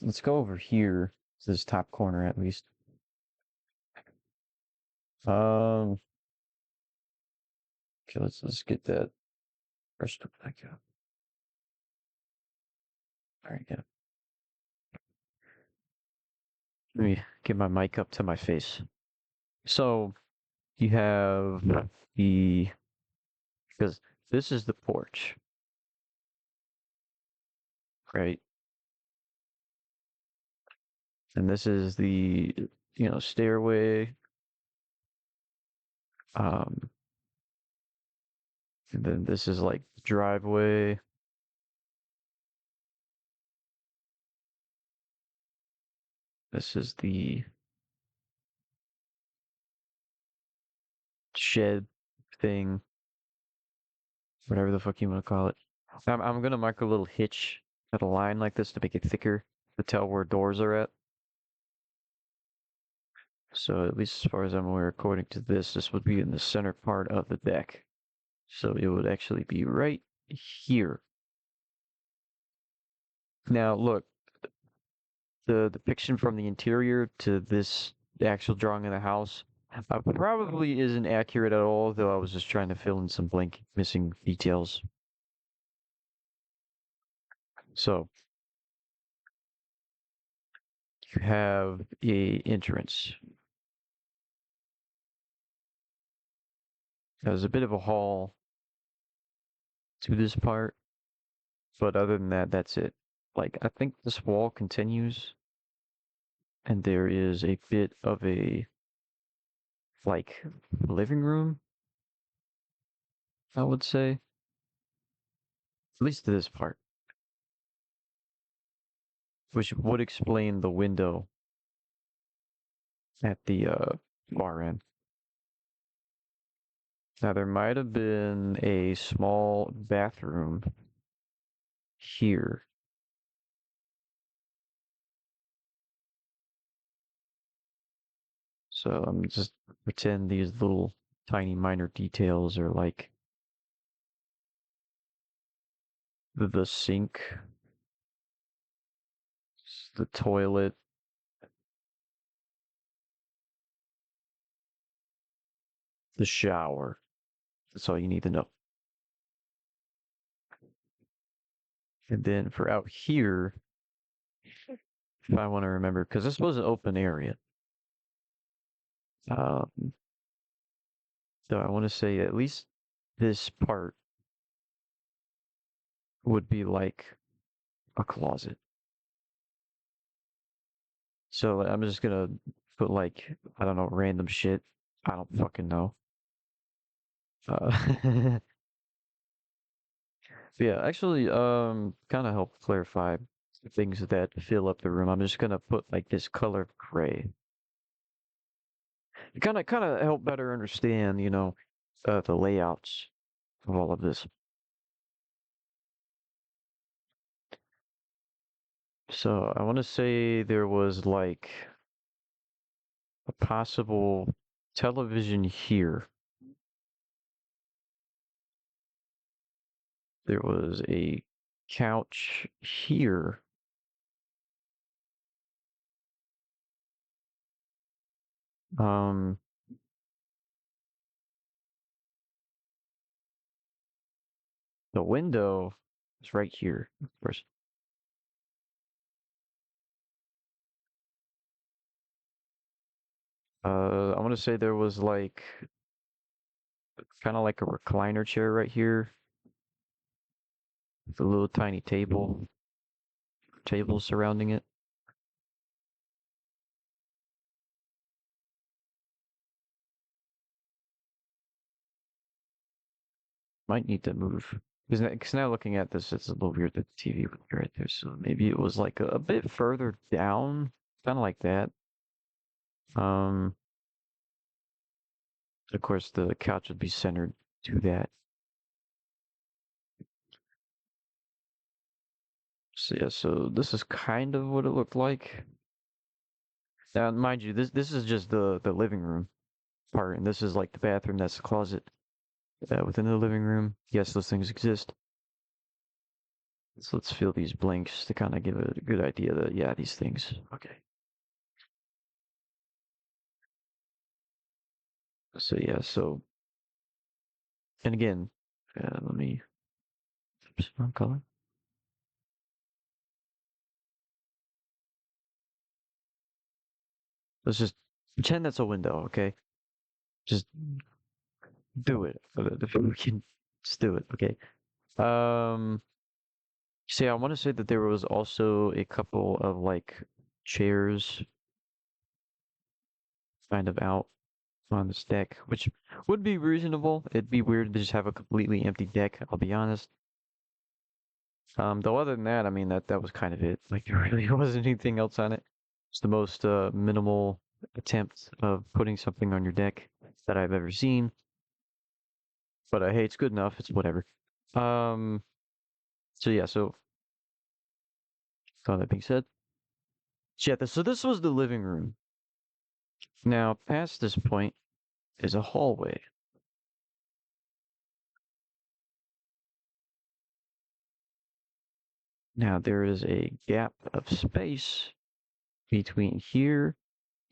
let's go over here to this top corner at least. Um, okay, let's get that first back up. All right, yeah. Let me get my mic up to my face. So you have the, because this is the porch, right? And this is the, stairway. Um, and then this is like the driveway. This is the shed thing, whatever the fuck you want to call it. I'm gonna mark a little hitch at a line like this to make it thicker to tell where doors are at. So at least as far as I'm aware, according to this, this would be in the center part of the deck. So it would actually be right here. Now look, the depiction from the interior to this actual drawing of the house probably isn't accurate at all, though I was just trying to fill in some blank missing details. So you have a entrance. There's a bit of a hall to this part, but other than that, that's it. Like, I think this wall continues, and there is a bit of a, like, living room, I would say. At least to this part, which would explain the window at the far end. Now, there might have been a small bathroom here. So I'm just pretend these little tiny minor details are like the sink, the toilet, the shower. That's all you need to know. And then for out here, if I want to remember, because this was an open area. Um, so I want to say at least this part would be like a closet. So I'm just gonna put like, I don't know, random shit. I don't fucking know. Uh, yeah, actually, kind of help clarify things that fill up the room. I'm just gonna put like this color gray. Kind of help better understand, the layouts of all of this. So I want to say there was like a possible television here. There was a couch here. Um, the window is right here, of course. I want to say there was like kind of like a recliner chair right here with a little tiny table surrounding it. Might need to move. Because now looking at this, it's a little weird that the TV would be right there. So maybe it was like a bit further down, kind of like that. Um, of course, the couch would be centered to that. So yeah, so this is kind of what it looked like. Now, mind you, this is just the living room part, and this is like the bathroom. That's the closet within the living room. Yes, those things exist. So let's fill these blanks to kind of give a good idea that yeah, these things. Okay. So yeah, so and again, let me wrong color. Let's just pretend that's a window, okay? Just do it. We can just do it, okay? Um, See, I want to say that there was also a couple of like chairs kind of out on this deck, which would be reasonable. It'd be weird to just have a completely empty deck, I'll be honest. Though other than that, I mean that was kind of it. Like there really wasn't anything else on it. It's the most minimal attempt of putting something on your deck that I've ever seen. But hey, it's good enough. It's whatever. Um, so yeah, so all that being said, yeah, so this was the living room. Now, past this point is a hallway. Now there is a gap of space between here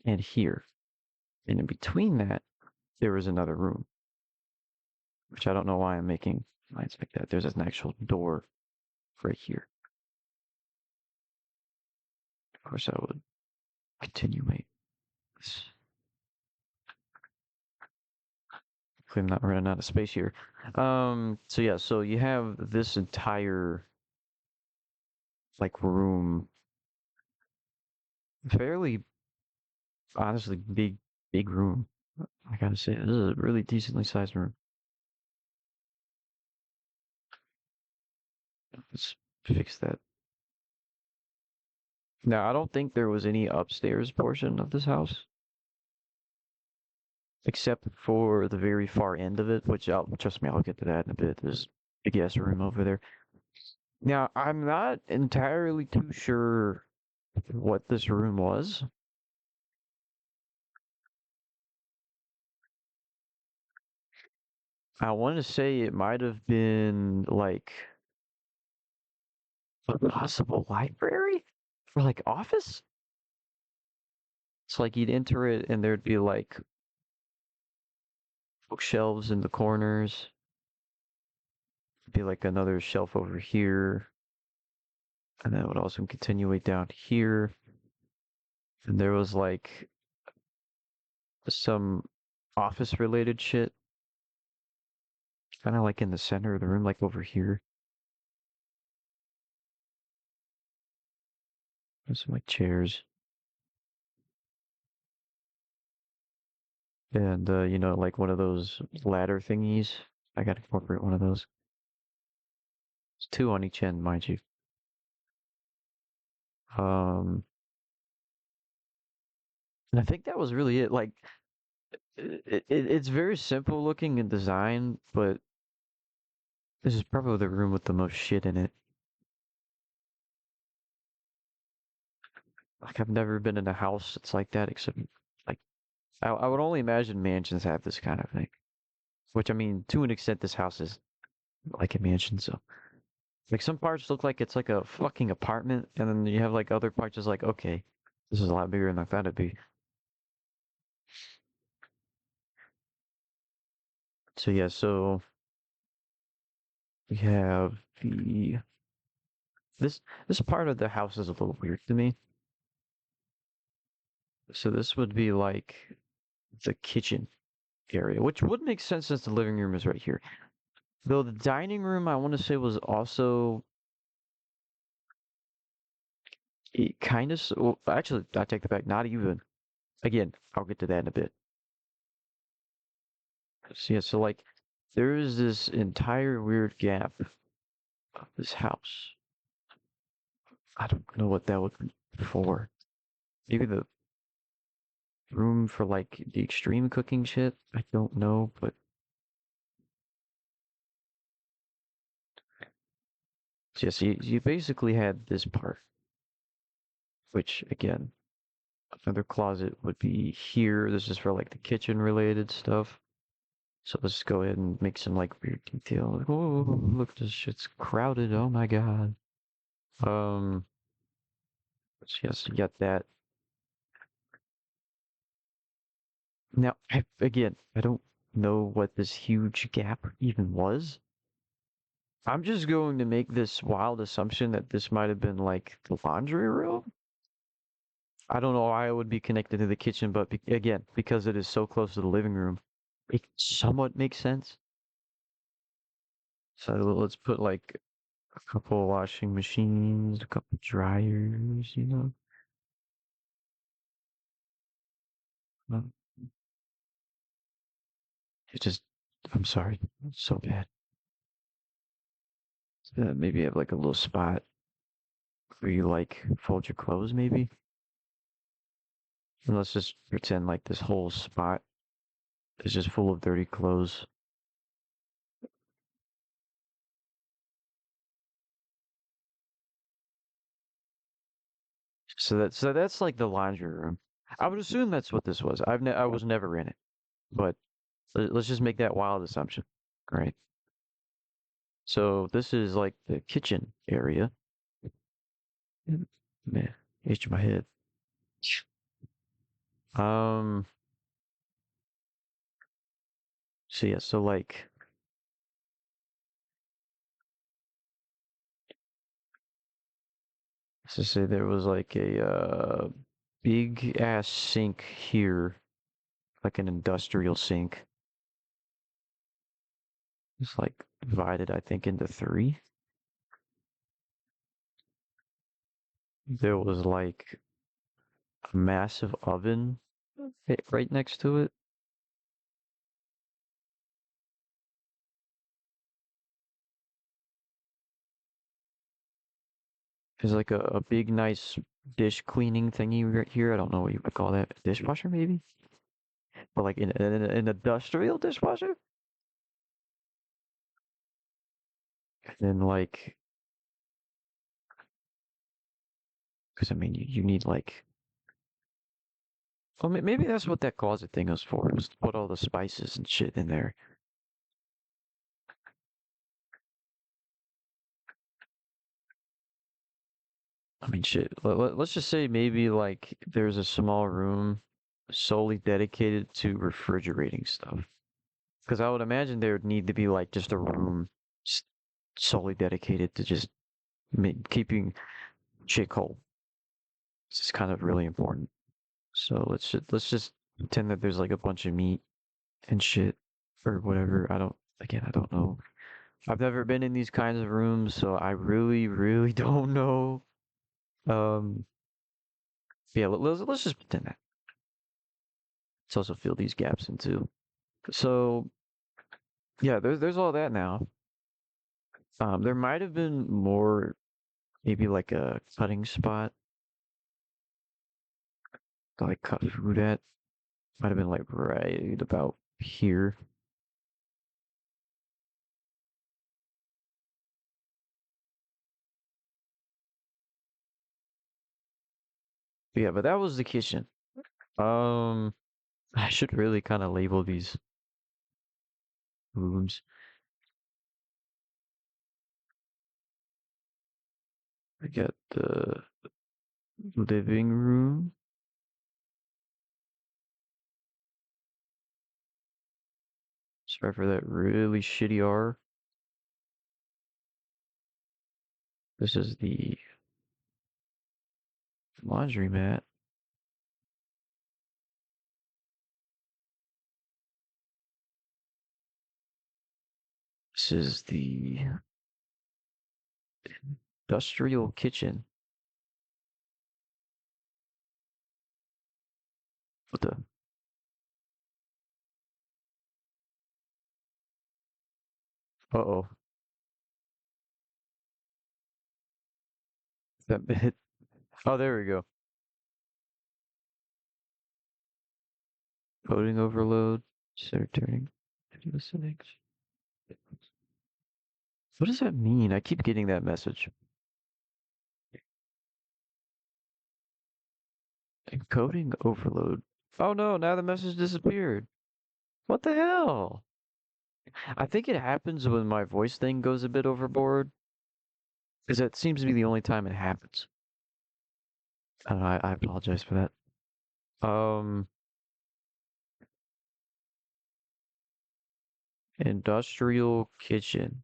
and here. And in between that, there is another room, which I don't know why I'm making lines like that. There's an actual door right here. Of course, I would continuate this. I'm not running out of space here. So yeah, so you have this entire like room, fairly honestly big room. I gotta say, this is a really decently sized room. Let's fix that. Now, I don't think there was any upstairs portion of this house, except for the very far end of it, which trust me, I'll get to that in a bit. There's a guest room over there. Now, I'm not entirely too sure what this room was. I want to say it might have been like a possible library or like office. It's like you'd enter it and there'd be like bookshelves in the corners. Be like another shelf over here. And then it would also continuate down here. And there was like some office related shit. Kind of like in the center of the room, like over here. There's some like chairs. And you know, like one of those ladder thingies. I gotta incorporate one of those. It's two on each end, mind you. Um and I think that was really it. Like it's very simple looking in design, but this is probably the room with the most shit in it. Like I've never been in a house that's like that, except like I would only imagine mansions have this kind of thing. Which I mean, to an extent, this house is like a mansion. So like some parts look like it's like a fucking apartment, and then you have like other parts is like, okay, this is a lot bigger than I thought it'd be. So yeah, so we have the this part of the house is a little weird to me. So this would be like the kitchen area, which would make sense since the living room is right here. Though the dining room, I want to say, was also it kind of. Well, actually, I take that back. Not even. Again, I'll get to that in a bit. So yeah, so like there is this entire weird gap of this house. I don't know what that would be for. Maybe the room for like the extreme cooking shit. I don't know, but just you basically had this part, which again, another closet would be here. This is for like the kitchen related stuff. So let's go ahead and make some like weird detail. Like, oh, look, this shit's crowded. Oh my god. Um, so yes, you got that. Now, again, I don't know what this huge gap even was. I'm just going to make this wild assumption that this might have been like the laundry room. I don't know why it would be connected to the kitchen, but again, because it is so close to the living room, it somewhat makes sense. So let's put like a couple washing machines, a couple dryers, you know. Um, It just, I'm sorry, it's so bad. Maybe have like a little spot where you like fold your clothes, maybe. And let's just pretend like this whole spot is just full of dirty clothes. So that's like the laundry room. I would assume that's what this was. I was never in it, but let's just make that wild assumption, right? So this is like the kitchen area. Man, itched my head. Um. So yeah. So like, let's just say there was like a big ass sink here, like an industrial sink. It's like divided, I think, into three. There was like a massive oven right next to it. There's like a big, nice dish cleaning thingy right here. I don't know what you would call that. Dishwasher, maybe? But like an industrial dishwasher? And then like, because I mean, you need like, well, maybe that's what that closet thing was for, was to put all the spices and shit in there. I mean, shit. Let's just say maybe like there's a small room solely dedicated to refrigerating stuff. Because I would imagine there would need to be like just a room s- solely dedicated to just keeping shit cold. It's kind of really important. So let's just pretend that there's like a bunch of meat and shit or whatever. I don't know. I've never been in these kinds of rooms, so I really, really don't know. Um, yeah, let's just pretend that. Let's also fill these gaps in too. So yeah, there's all that now. There might have been more, maybe like a cutting spot to like cut food at. Might have been like right about here. Yeah, but that was the kitchen. Um, I should really kind of label these rooms. I got the living room. Sorry for that really shitty R. This is the laundry mat. This is the industrial kitchen. What the? Uh-oh. That bit. Oh, there we go. Coding overload. Start turning into settings. What does that mean? I keep getting that message. Encoding overload. Oh no, now the message disappeared. What the hell? I think it happens when my voice thing goes a bit overboard, because that seems to be the only time it happens. I don't know, I apologize for that. Industrial kitchen.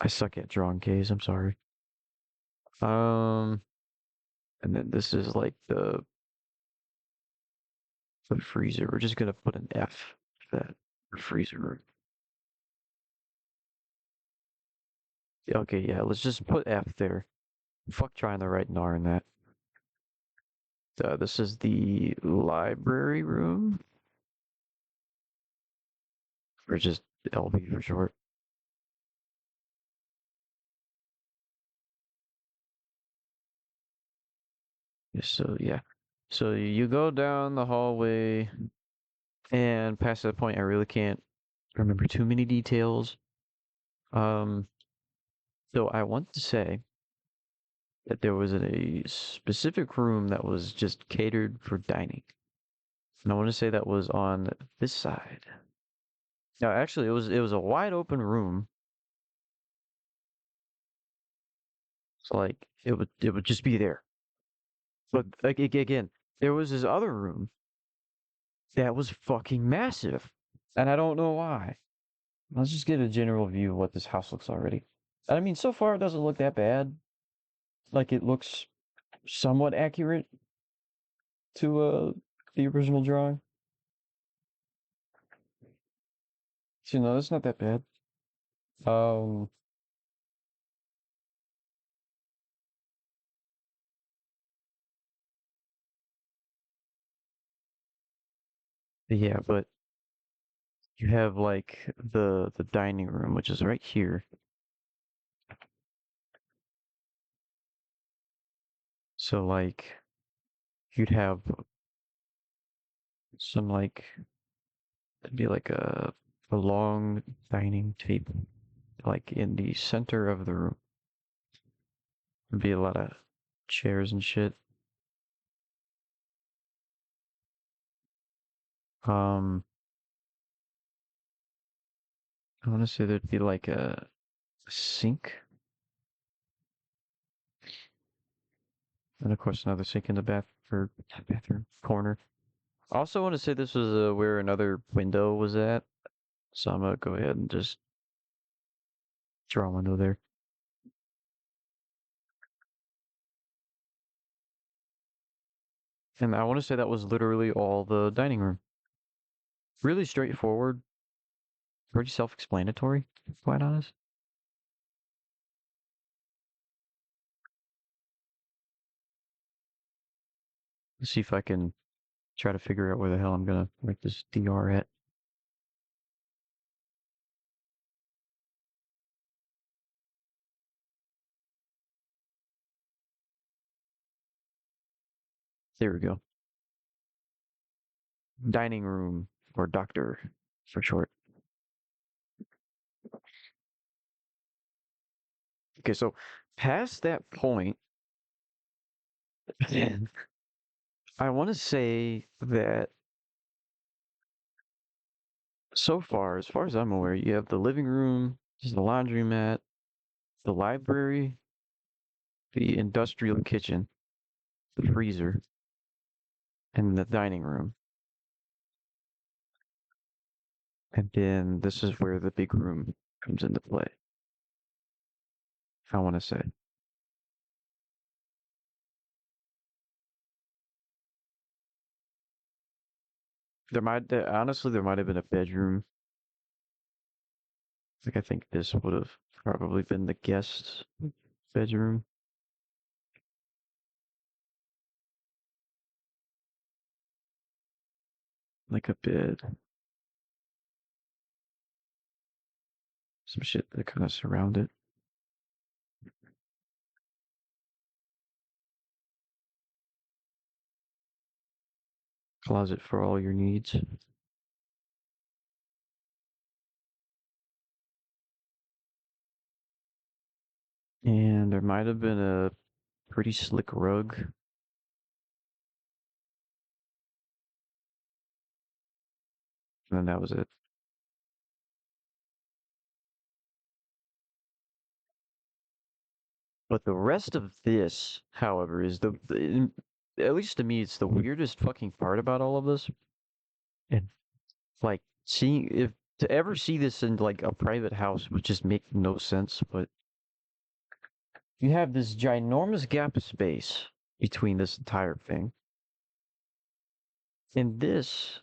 I suck at drawing Ks, I'm sorry. Um, and then this is like the freezer. We're just gonna put an F for that freezer room. Okay, yeah, let's just put F there. Fuck trying to write an R in that. This is the library room, or just LB for short. So yeah, so you go down the hallway, and past that point, I really can't remember too many details. Um, so I want to say that there was a specific room that was just catered for dining. And I want to say that was on this side. No, actually, it was a wide open room. So like it would just be there. But like again, there was this other room that was fucking massive, and I don't know why. Let's just get a general view of what this house looks already. I mean, so far it doesn't look that bad. Like it looks somewhat accurate to the original drawing. So no, it's not that bad. Um, yeah, but you have like the dining room, which is right here. So like you'd have some like it'd be like a long dining table, like in the center of the room. There'd be a lot of chairs and shit. Um, I want to say there'd be like a sink, and of course another sink in the bathroom corner. I also want to say this was where another window was at, so I'm gonna go ahead and just draw a window there. And I want to say that was literally all the dining room. Really straightforward, pretty self-explanatory, to be quite honest. Let's see if I can try to figure out where the hell I'm gonna write this DR at. There we go. Dining room, or doctor for short. Okay, so past that point, I want to say that so far, as far as I'm aware, you have the living room, there's the laundromat, the library, the industrial kitchen, the freezer, and the dining room. And then this is where the big room comes into play, I want to say. Honestly, there might have been a bedroom. Like, I think this would have probably been the guest bedroom. Like a bed, some shit that kind of surround it. closet for all your needs. And there might have been a pretty slick rug, and then that was it. But the rest of this, however, is at least to me, it's the weirdest fucking part about all of this. And like seeing if to ever see this in like a private house would just make no sense. But you have this ginormous gap of space between this entire thing, and this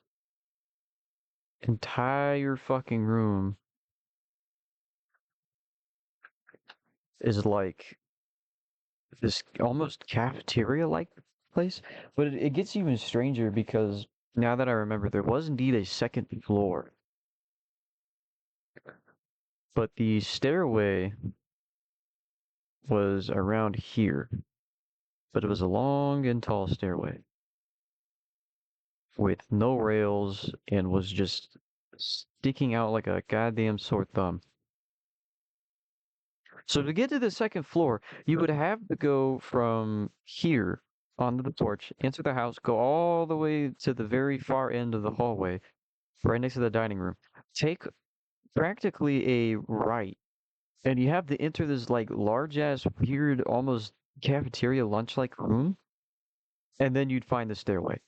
entire fucking room is like this almost cafeteria-like place. But it gets even stranger because now that I remember, there was indeed a second floor, but the stairway was around here. But it was a long and tall stairway with no rails and was just sticking out like a goddamn sore thumb. So to get to the second floor, you would have to go from here onto the porch, enter the house, go all the way to the very far end of the hallway, right next to the dining room. Take practically a right, and you have to enter this like large ass, weird, almost cafeteria lunch like room, and then you'd find the stairway.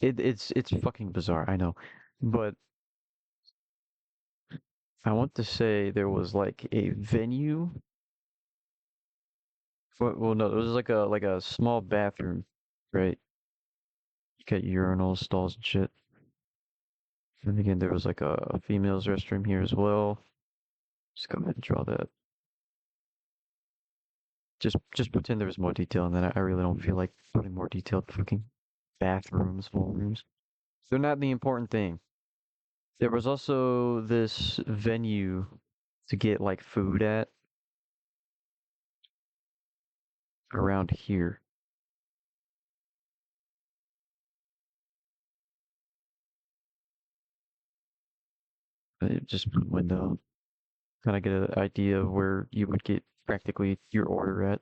It's fucking bizarre, I know, but I want to say there was like a venue. Well, no, it was like a small bathroom, right? You got urinals, stalls, and shit. And again, there was like a female's restroom here as well. Just go ahead and draw that. Just pretend there was more detail, and then I really don't feel like putting more detailed fucking bathrooms, full rooms. They're not the important thing. There was also this venue to get like food at around here. Just put window. Kind of get an idea of where you would get practically your order at.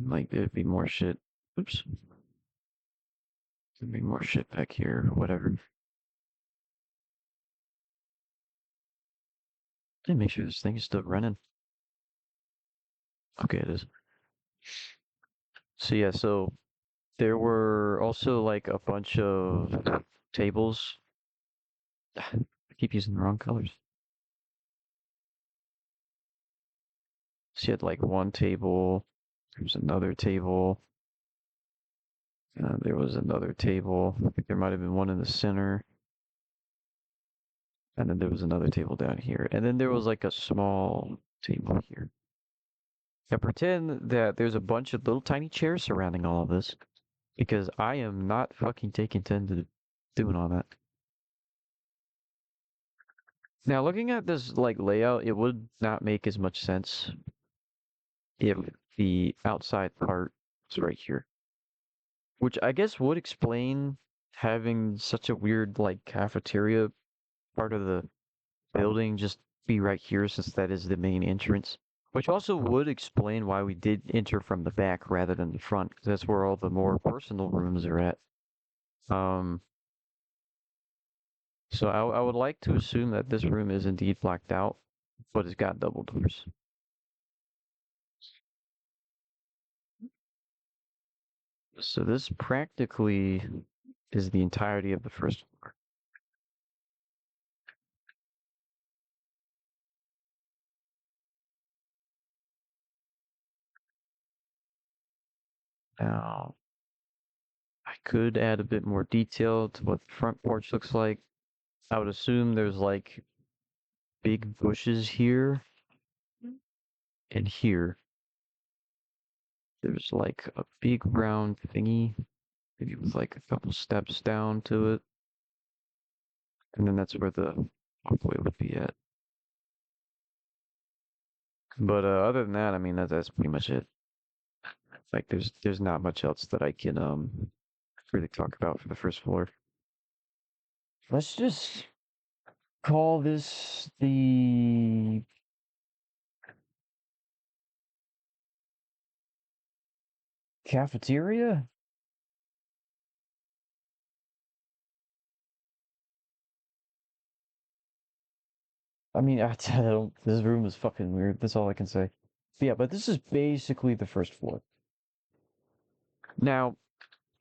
Like there'd be more shit. Oops. There'd be more shit back here. Whatever. Let me make sure this thing is still running. Okay, it is. So yeah, so there were also like a bunch of tables. I keep using the wrong colors. So you had like one table. There was another table. There was another table. I think there might have been one in the center. And then there was another table down here. And then there was like a small table here. Now pretend that there's a bunch of little tiny chairs surrounding all of this. Because I am not fucking taking 10 to doing all that. Now looking at this like layout, it would not make as much sense if the outside part was right here. Which I guess would explain having such a weird like cafeteria part of the building just be right here since that is the main entrance. Which also would explain why we did enter from the back rather than the front, because that's where all the more personal rooms are at. Um, so I would like to assume that this room is indeed blacked out, but it's got double doors. So this practically is the entirety of the first floor. Now, I could add a bit more detail to what the front porch looks like. I would assume there's like big bushes here and here. There's like a big round thingy, maybe with like a couple steps down to it. And then that's where the walkway would be at. But other than that, I mean, that's pretty much it. Like there's not much else that I can really talk about for the first floor. Let's just call this the cafeteria. I mean, I don't. This room is fucking weird. That's all I can say. But yeah, but this is basically the first floor. Now,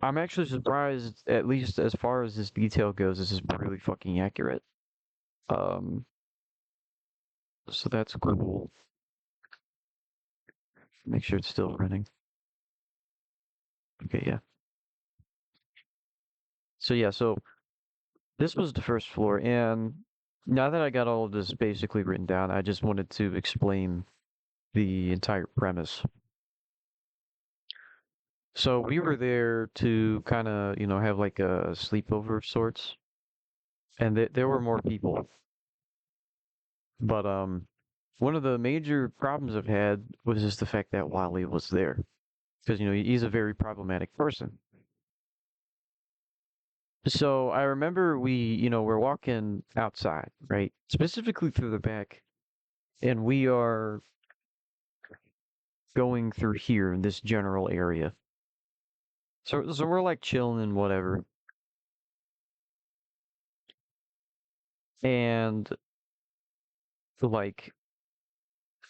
I'm actually surprised, at least as far as this detail goes, this is really fucking accurate. Um, so that's cool. Make sure it's still running. Okay, yeah. So yeah, so this was the first floor, and now that I got all of this basically written down, I just wanted to explain the entire premise. So we were there to kind of, have like a sleepover of sorts, and there were more people. But one of the major problems I've had was just the fact that Wally was there, because he's a very problematic person. So I remember we're walking outside, right? Specifically through the back, and we are going through here in this general area. So we're like chilling and whatever. And like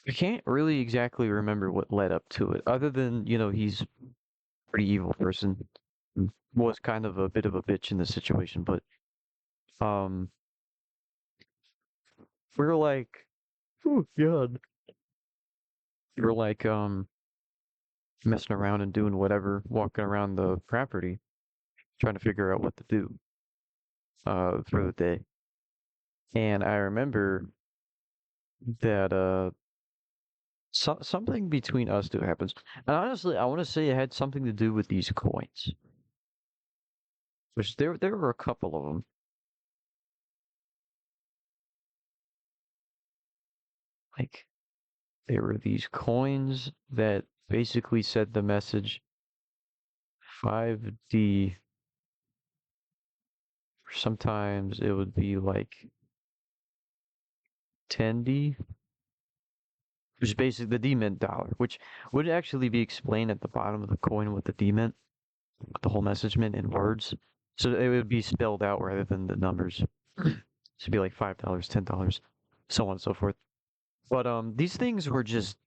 I can't really exactly remember what led up to it, other than, he's a pretty evil person. Was kind of a bit of a bitch in this situation, but um we're like, oh god. We're like messing around and doing whatever, walking around the property, trying to figure out what to do for the day. And I remember that something between us two happens. And honestly, I want to say it had something to do with these coins. Which there were a couple of them. Like there were these coins that basically said the message 5D. Sometimes it would be like 10D, which is basically the D meant dollar, which would actually be explained at the bottom of the coin what the D meant, what the whole message meant in words. So it would be spelled out rather than the numbers. It'd be like $5, $10, so on and so forth. But these things were just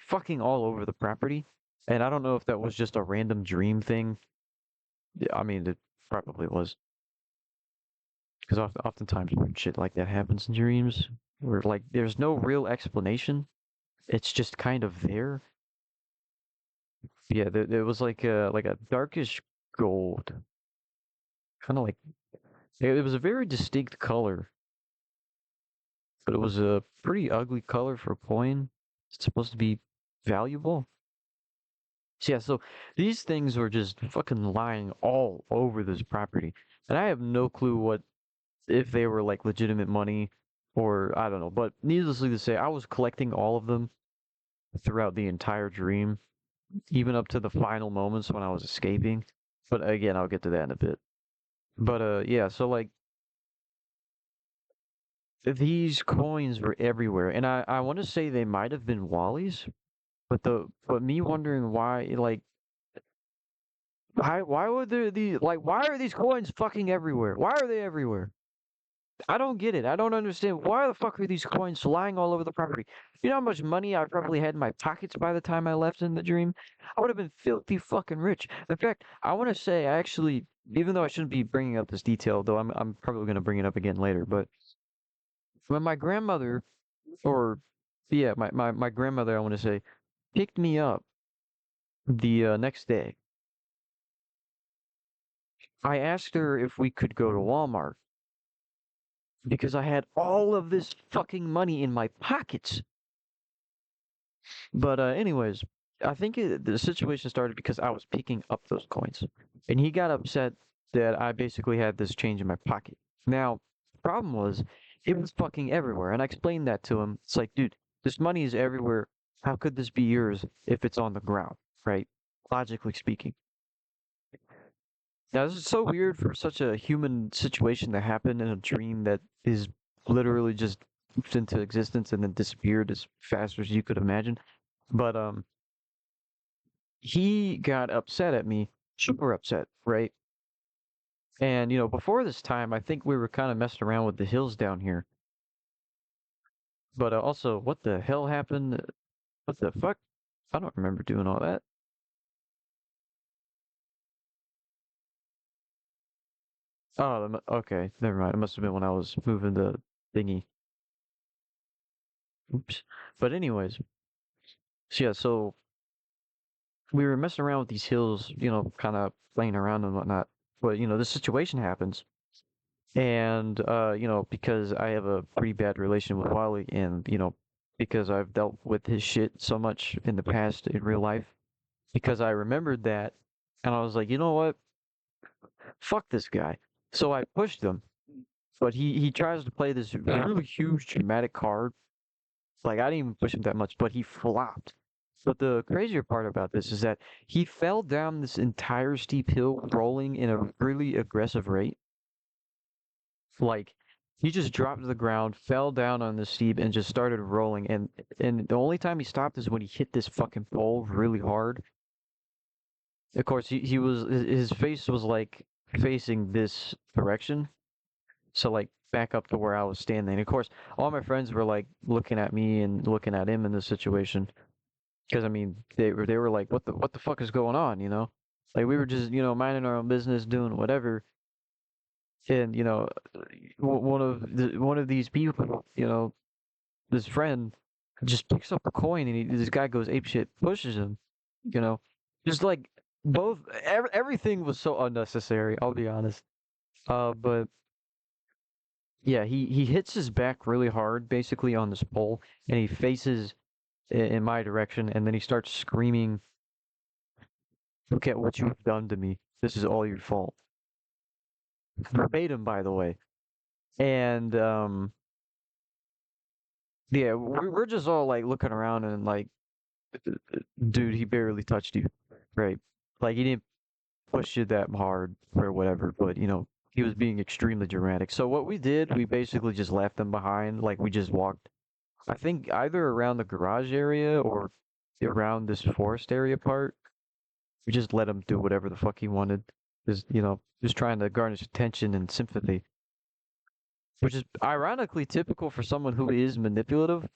fucking all over the property, and I don't know if that was just a random dream thing. I mean, it probably was, because oftentimes weird shit like that happens in dreams, where like there's no real explanation. It's just kind of there. Yeah, there was like a darkish gold, kind of like it was a very distinct color, but it was a pretty ugly color for a coin. It's supposed to be valuable. So yeah, so these things were just fucking lying all over this property, and I have no clue what if they were like legitimate money or I don't know. But needlessly to say, I was collecting all of them throughout the entire dream, even up to the final moments when I was escaping. But again, I'll get to that in a bit. But yeah, so like these coins were everywhere, and I want to say they might have been Wally's, but me wondering why like why would there the like why are these coins fucking everywhere? Why are they everywhere? I don't get it. I don't understand. Why the fuck are these coins lying all over the property? You know how much money I probably had in my pockets by the time I left in the dream? I would have been filthy fucking rich. In fact, I want to say I actually, even though I shouldn't be bringing up this detail, though I'm probably going to bring it up again later, but when my grandmother, or yeah, my grandmother, I want to say, picked me up the next day, I asked her if we could go to Walmart because I had all of this fucking money in my pockets. But anyways, I think the situation started because I was picking up those coins, and he got upset that I basically had this change in my pocket. Now, the problem was it was fucking everywhere, and I explained that to him. It's like, dude, this money is everywhere. How could this be yours if it's on the ground? right? Logically speaking. Now, this is so weird for such a human situation to happen in a dream that is literally just poofed into existence and then disappeared as fast as you could imagine. But he got upset at me, super upset, right? And before this time, I think we were kind of messing around with the hills down here. But also, what the hell happened? What the fuck? I don't remember doing all that. Oh, okay, never mind. It must have been when I was moving the thingy. Oops. But anyways, so yeah, so we were messing around with these hills, kind of playing around and whatnot. But this situation happens, and because I have a pretty bad relation with Wally, and because I've dealt with his shit so much in the past in real life, because I remembered that, and I was like, you know what? Fuck this guy. So I pushed him, but he tries to play this really huge dramatic card. Like I didn't even push him that much, but he flopped. But the crazier part about this is that he fell down this entire steep hill rolling in a really aggressive rate. Like he just dropped to the ground, fell down on the steep, and just started rolling. And the only time he stopped is when he hit this fucking pole really hard. Of course, he was his face was like facing this direction, so like back up to where I was standing. Of course, all my friends were like looking at me and looking at him in this situation because I mean they were like, what the fuck is going on? Like we were just minding our own business, doing whatever, and one of these people, this friend just picks up a coin and this guy goes ape shit, pushes him, you know, just like everything was so unnecessary. I'll be honest. But yeah, he hits his back really hard, basically on this pole, and he faces in my direction, and then he starts screaming, "Look at what you've done to me. This is all your fault." Verbatim, by the way. And yeah, we're just all like looking around and like, dude, he barely touched you, right? Like he didn't push you that hard or whatever, but he was being extremely dramatic. So what we did, we basically just left them behind. Like we just walked, I think either around the garage area or around this forest area part. We just let him do whatever the fuck he wanted. Just trying to garnish attention and sympathy, which is ironically typical for someone who is manipulative.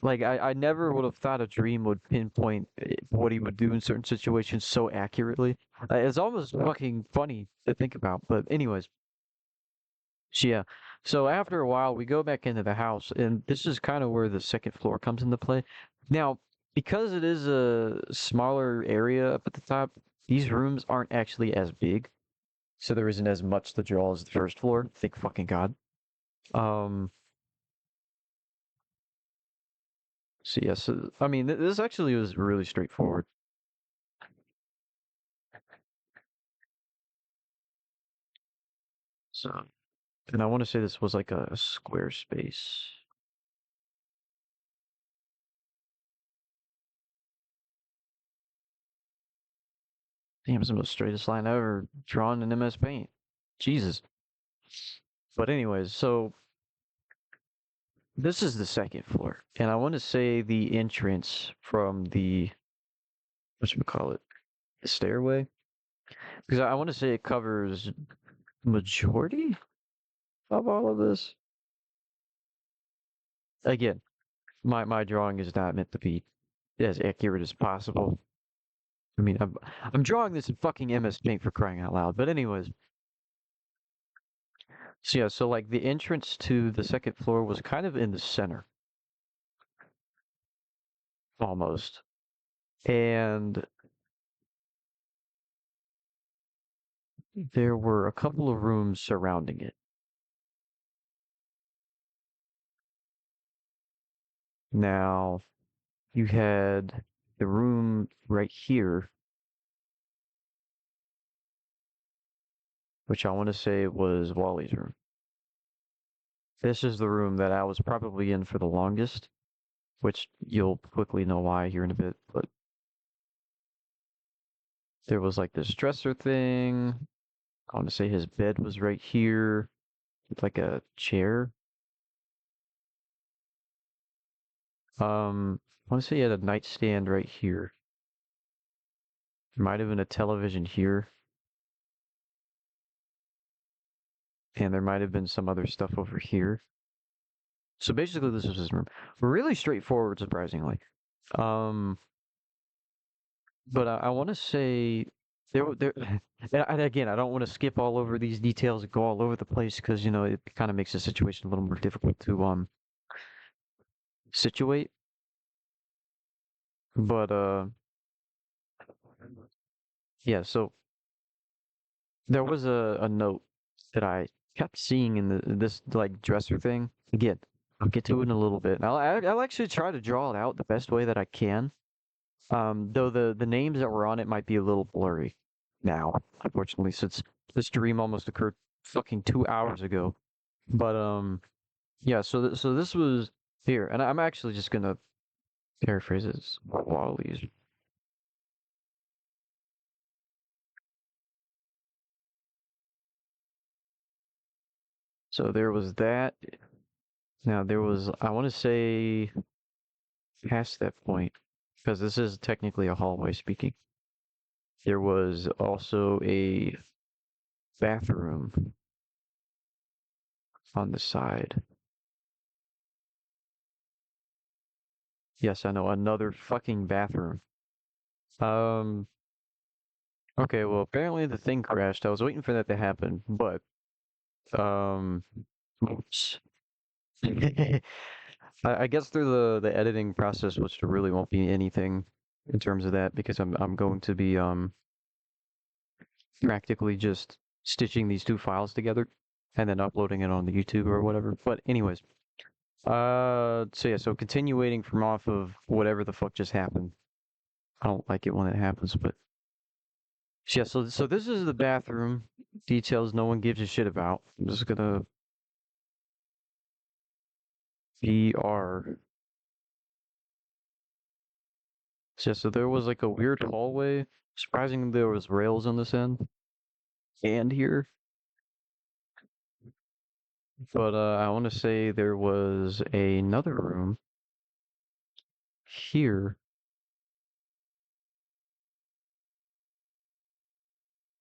Like I never would have thought a dream would pinpoint what he would do in certain situations so accurately. It's almost fucking funny to think about. But anyways, yeah. So after a while, we go back into the house, and this is kind of where the second floor comes into play. Now, because it is a smaller area up at the top, these rooms aren't actually as big, so there isn't as much to draw as the first floor. Thank fucking God. Um. So yes, I mean this actually was really straightforward. So, and I want to say this was like a square space. Damn, it's the most straightest line I've ever drawn in MS Paint. Jesus. But anyways, so this is the second floor, and I want to say the entrance from the what should we call it, the stairway, because I want to say it covers majority of all of this. Again, my drawing is not meant to be as accurate as possible. I mean, I'm drawing this in fucking MS Paint for crying out loud. But anyways, so yeah, so like the entrance to the second floor was kind of in the center, almost, and there were a couple of rooms surrounding it. Now, you had the room right here, which I want to say was Wally's room. This is the room that I was probably in for the longest, which you'll quickly know why here in a bit. But There was like this dresser thing. I want to say his bed was right here with like a chair. I want to say he had a nightstand right here. There might have been a television here, and there might have been some other stuff over here. So basically, this was his room. Really straightforward, surprisingly. Um, but I want to say there. And again, I don't want to skip all over these details and go all over the place because it kind of makes the situation a little more difficult to situate. But yeah. So there was a note that I kept seeing in this like dresser thing. Again, I'll get to it in a little bit. I'll actually try to draw it out the best way that I can. Though the names that were on it might be a little blurry now, unfortunately, since this dream almost occurred fucking 2 hours ago. But yeah. So this was here, and I'm actually just gonna paraphrase it. Wally's. So there was that. Now there was, I want to say, past that point, because this is technically a hallway speaking. There was also a bathroom on the side. Yes, I know, another fucking bathroom. Um, okay, well, apparently the thing crashed. I was waiting for that to happen, but, oops. I guess through the editing process, which there really won't be anything in terms of that because I'm going to be practically just stitching these two files together and then uploading it on the YouTube or whatever. But anyways, so yeah, so continuing from off of whatever the fuck just happened. I don't like it when it happens, but yeah. So this is the bathroom. Details no one gives a shit about. I'm just gonna BR. So, yeah, so there was like a weird hallway. Surprisingly, there was rails on this end and here. But I want to say there was another room here,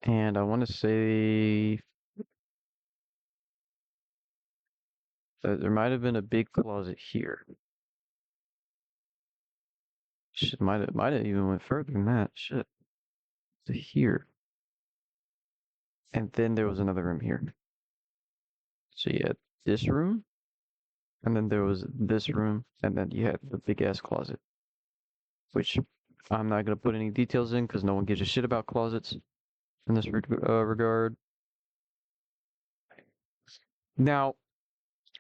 and I want to say that there might have been a big closet here. Shit, might have even went further than that. Shit, to here, and then there was another room here. So you had this room, and then there was this room, and then you had the big ass closet, which I'm not gonna put any details in because no one gives a shit about closets in this regard. Now,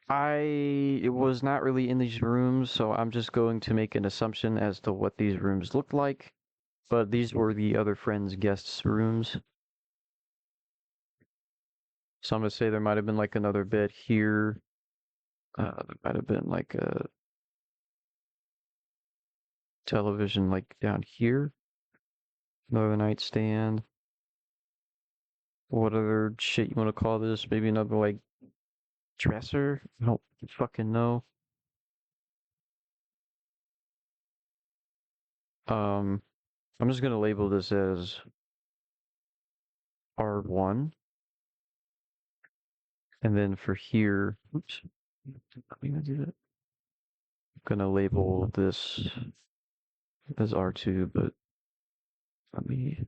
I was not really in these rooms, so I'm just going to make an assumption as to what these rooms looked like. But these were the other friends' guests' rooms. So I'm gonna say there might have been like another bed here. There might have been like a television like down here. Another nightstand. What other shit you want to call this? Maybe another like dresser? I don't fucking know. Um, I'm just gonna label this as R1. And then for here, oops, I'm gonna do that. I'm gonna label this as R2, but let me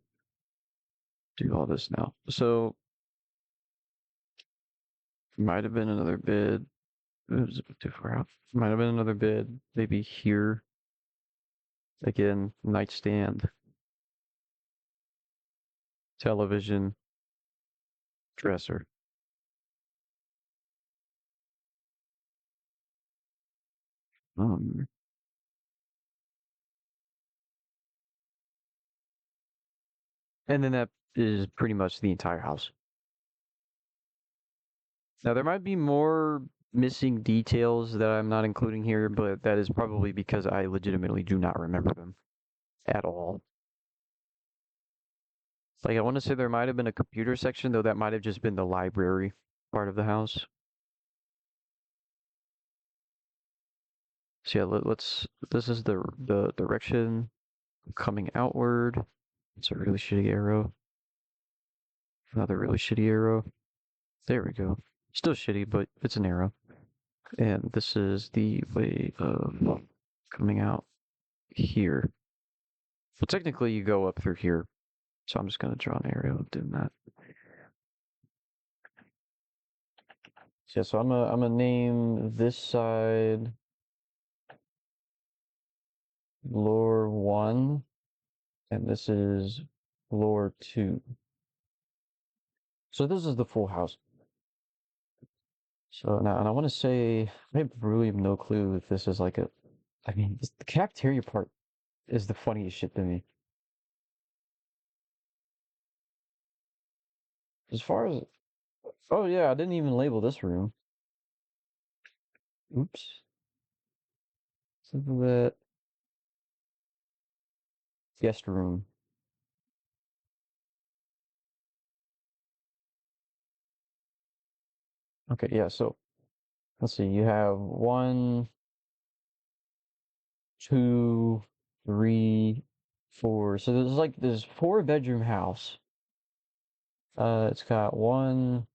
do all this now. So might have been another bed. It was a bit too far out. Might have been another bed, maybe here. Again, nightstand, television, dresser. Um, and then that is pretty much the entire house. Now there might be more missing details that I'm not including here, but that is probably because I legitimately do not remember them at all. Like I want to say there might have been a computer section, though that might have just been the library part of the house. So yeah, let's. This is the direction coming outward. It's a really shitty arrow. Another really shitty arrow. There we go. Still shitty, but it's an arrow. And this is the way of coming out here. Well, technically you go up through here. So I'm just gonna draw an arrow doing that. So, yeah, so I'm gonna name this side lore 1, and this is lore 2. So this is the full house. So now, and I want to say, I really have no clue if this is like a, I mean, the cafeteria part is the funniest shit to me. As far as, oh yeah, I didn't even label this room. Oops. Something that, guest room. Okay, yeah, so let's see, you have 1, 2, 3, 4. So there's 4-bedroom house. It's got 1,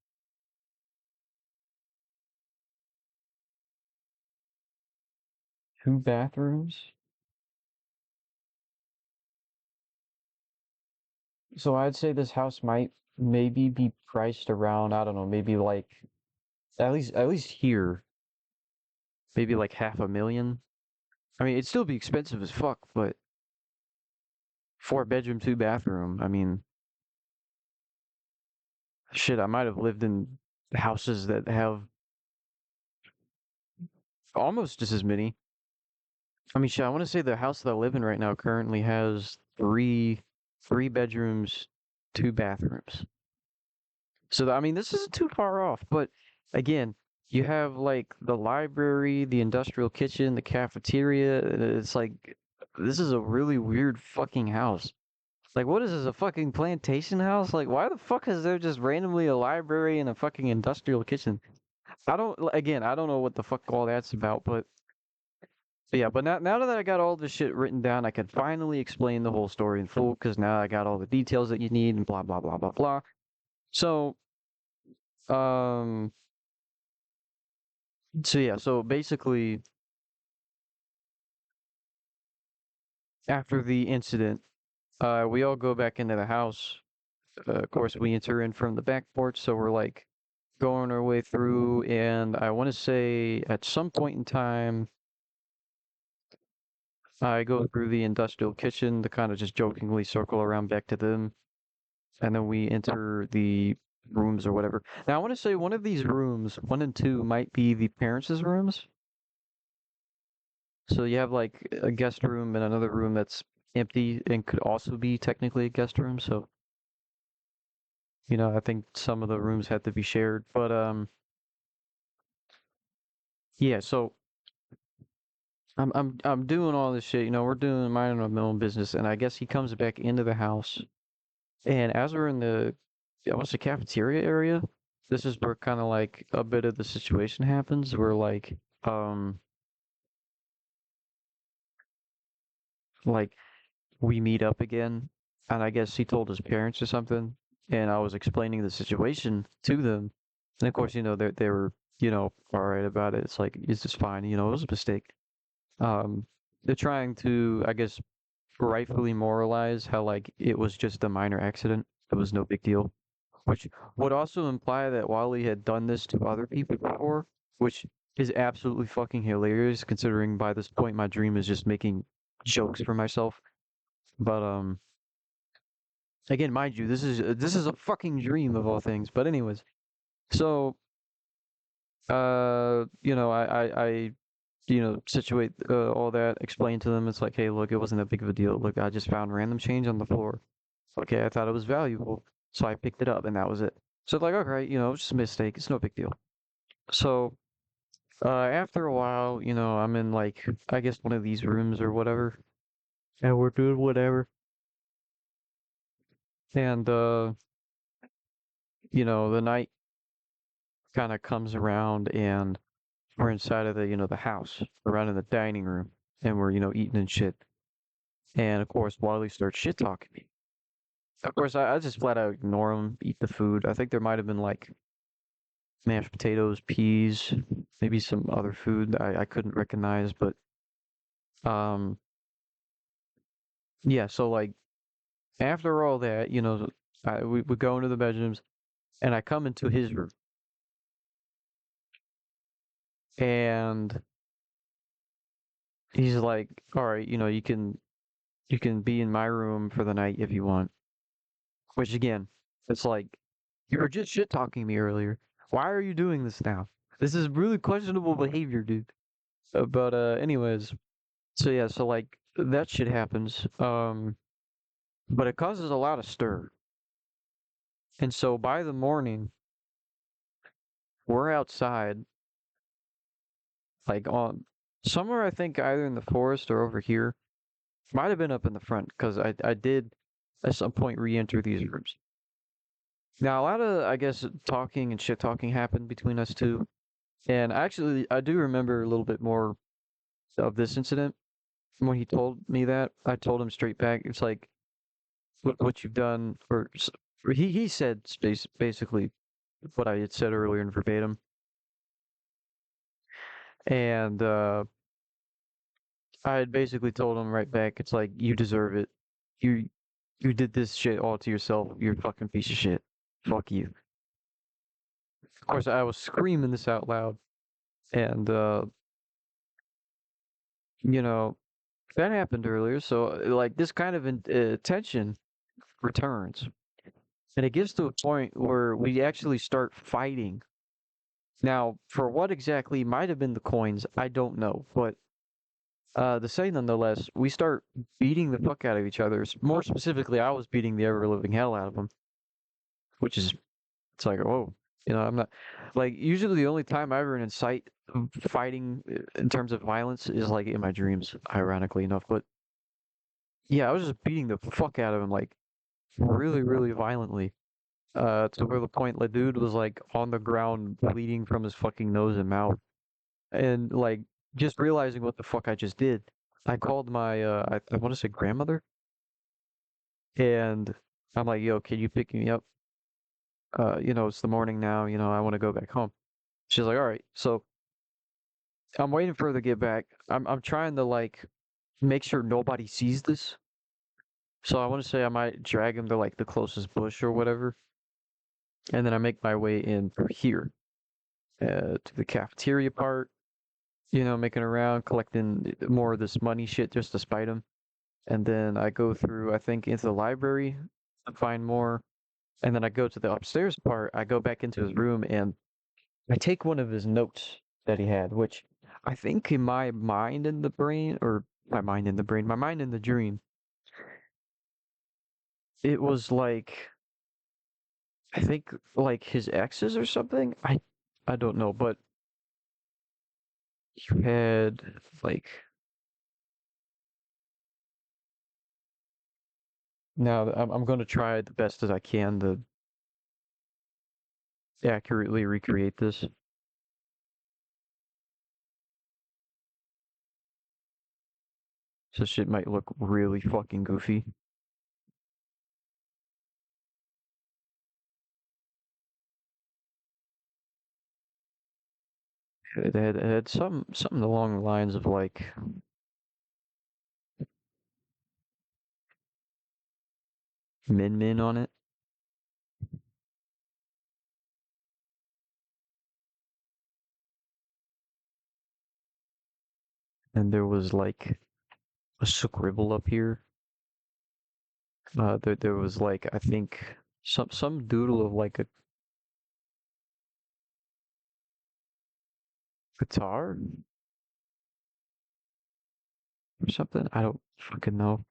2 bathrooms. So I'd say this house might maybe be priced around, I don't know, maybe like at least here, maybe like 500,000. I mean, it'd still be expensive as fuck, but 4-bedroom, 2-bathroom. I mean, shit, I might have lived in houses that have almost just as many. I mean, shit, I want to say the house that I live in right now currently has three bedrooms, 2 bathrooms. So I mean, this isn't too far off, but again, you have like the library, the industrial kitchen, the cafeteria. And it's like this is a really weird fucking house. Like, what is this, a fucking plantation house? Like, why the fuck is there just randomly a library and a fucking industrial kitchen? Again, I don't know what the fuck all that's about, but yeah, but now that I got all this shit written down, I can finally explain the whole story in full because now I got all the details that you need and blah blah blah blah blah. So, um, so yeah, so basically, after the incident, we all go back into the house. Of course, we enter in from the back porch, so we're like going our way through, and I want to say at some point in time, I go through the industrial kitchen to kind of just jokingly circle around back to them, and then we enter the rooms or whatever. Now, I want to say one of these rooms, 1 and 2, might be the parents' rooms. So you have like a guest room and another room that's empty and could also be technically a guest room. So, I think some of the rooms had to be shared. But yeah, so I'm doing all this shit, we're doing minding our own business, and I guess he comes back into the house. And as we're in the what's the cafeteria area, this is where kind of like a bit of the situation happens where um like we meet up again, and I guess he told his parents or something, and I was explaining the situation to them, and of course, they were, all right about it. It's like it's just fine, it was a mistake. Um, they're trying to, I guess, rightfully moralize how like it was just a minor accident. It was no big deal, which would also imply that Wally had done this to other people before, which is absolutely fucking hilarious considering by this point my dream is just making jokes for myself. But again, mind you, this is a fucking dream of all things. But anyways, so I situate all that, explain to them. It's like, hey, look, it wasn't that big of a deal. Look, I just found random change on the floor. Okay, I thought it was valuable, so I picked it up, and that was it. So like, okay, it's just a mistake. It's no big deal. So after a while, I'm in like, I guess one of these rooms or whatever, and we're doing whatever. And the night kind of comes around and we're inside of the house, around in the dining room, and we're, eating and shit. And of course, Wally starts shit talking me. Of course, I just flat out ignore him, eat the food. I think there might have been like mashed potatoes, peas, maybe some other food that I couldn't recognize, but um, yeah. So like after all that, we go into the bedrooms, and I come into his room, and he's like, "All right, you can be in my room for the night if you want." Which again, it's like you were just shit talking me earlier. Why are you doing this now? This is really questionable behavior, dude. But anyways, so yeah, so like that shit happens. But it causes a lot of stir. And so by the morning, we're outside, like on somewhere I think either in the forest or over here. Might have been up in the front because I did at some point re-enter these rooms. Now a lot of I guess talking and shit talking happened between us two. And actually I do remember a little bit more of this incident. When he told me that, I told him straight back, it's like what you've done or he said basically what I had said earlier in verbatim. And I had basically told him right back, it's like you deserve it. You you did this shit all to yourself. You're a fucking piece of shit. Fuck you. Of course, I was screaming this out loud, and you know that happened earlier. So like this kind of tension returns, and it gets to a point where we actually start fighting. Now, for what exactly might have been the coins, I don't know, but the say nonetheless, we start beating the fuck out of each other. More specifically, I was beating the ever living hell out of him, which is it's like, oh, I'm not like usually the only time I ever incite fighting in terms of violence is like in my dreams, ironically enough. But yeah, I was just beating the fuck out of him like really, really violently. To where the point the dude was like on the ground bleeding from his fucking nose and mouth. And like just realizing what the fuck I just did. I called my I want to say grandmother and I'm like, yo, can you pick me up? It's the morning now, I want to go back home. She's like, all right. So I'm waiting for her to get back. I'm trying to like make sure nobody sees this. So I want to say I might drag him to like the closest bush or whatever, and then I make my way in through here to the cafeteria part. Making around, collecting more of this money shit just to spite him, and then I go through, I think, into the library to find more, and then I go to the upstairs part. I go back into his room and I take one of his notes that he had, which I think in my mind in the brain, or my mind in the brain, my mind in the dream, it was like I think like his exes or something. I don't know, but you had like now I'm going to try the best as I can to accurately recreate this. So shit might look really fucking goofy. It had something along the lines of like Min Min on it, and there was like a scribble up here. There was like I think some doodle of like a guitar or something. I don't fucking know.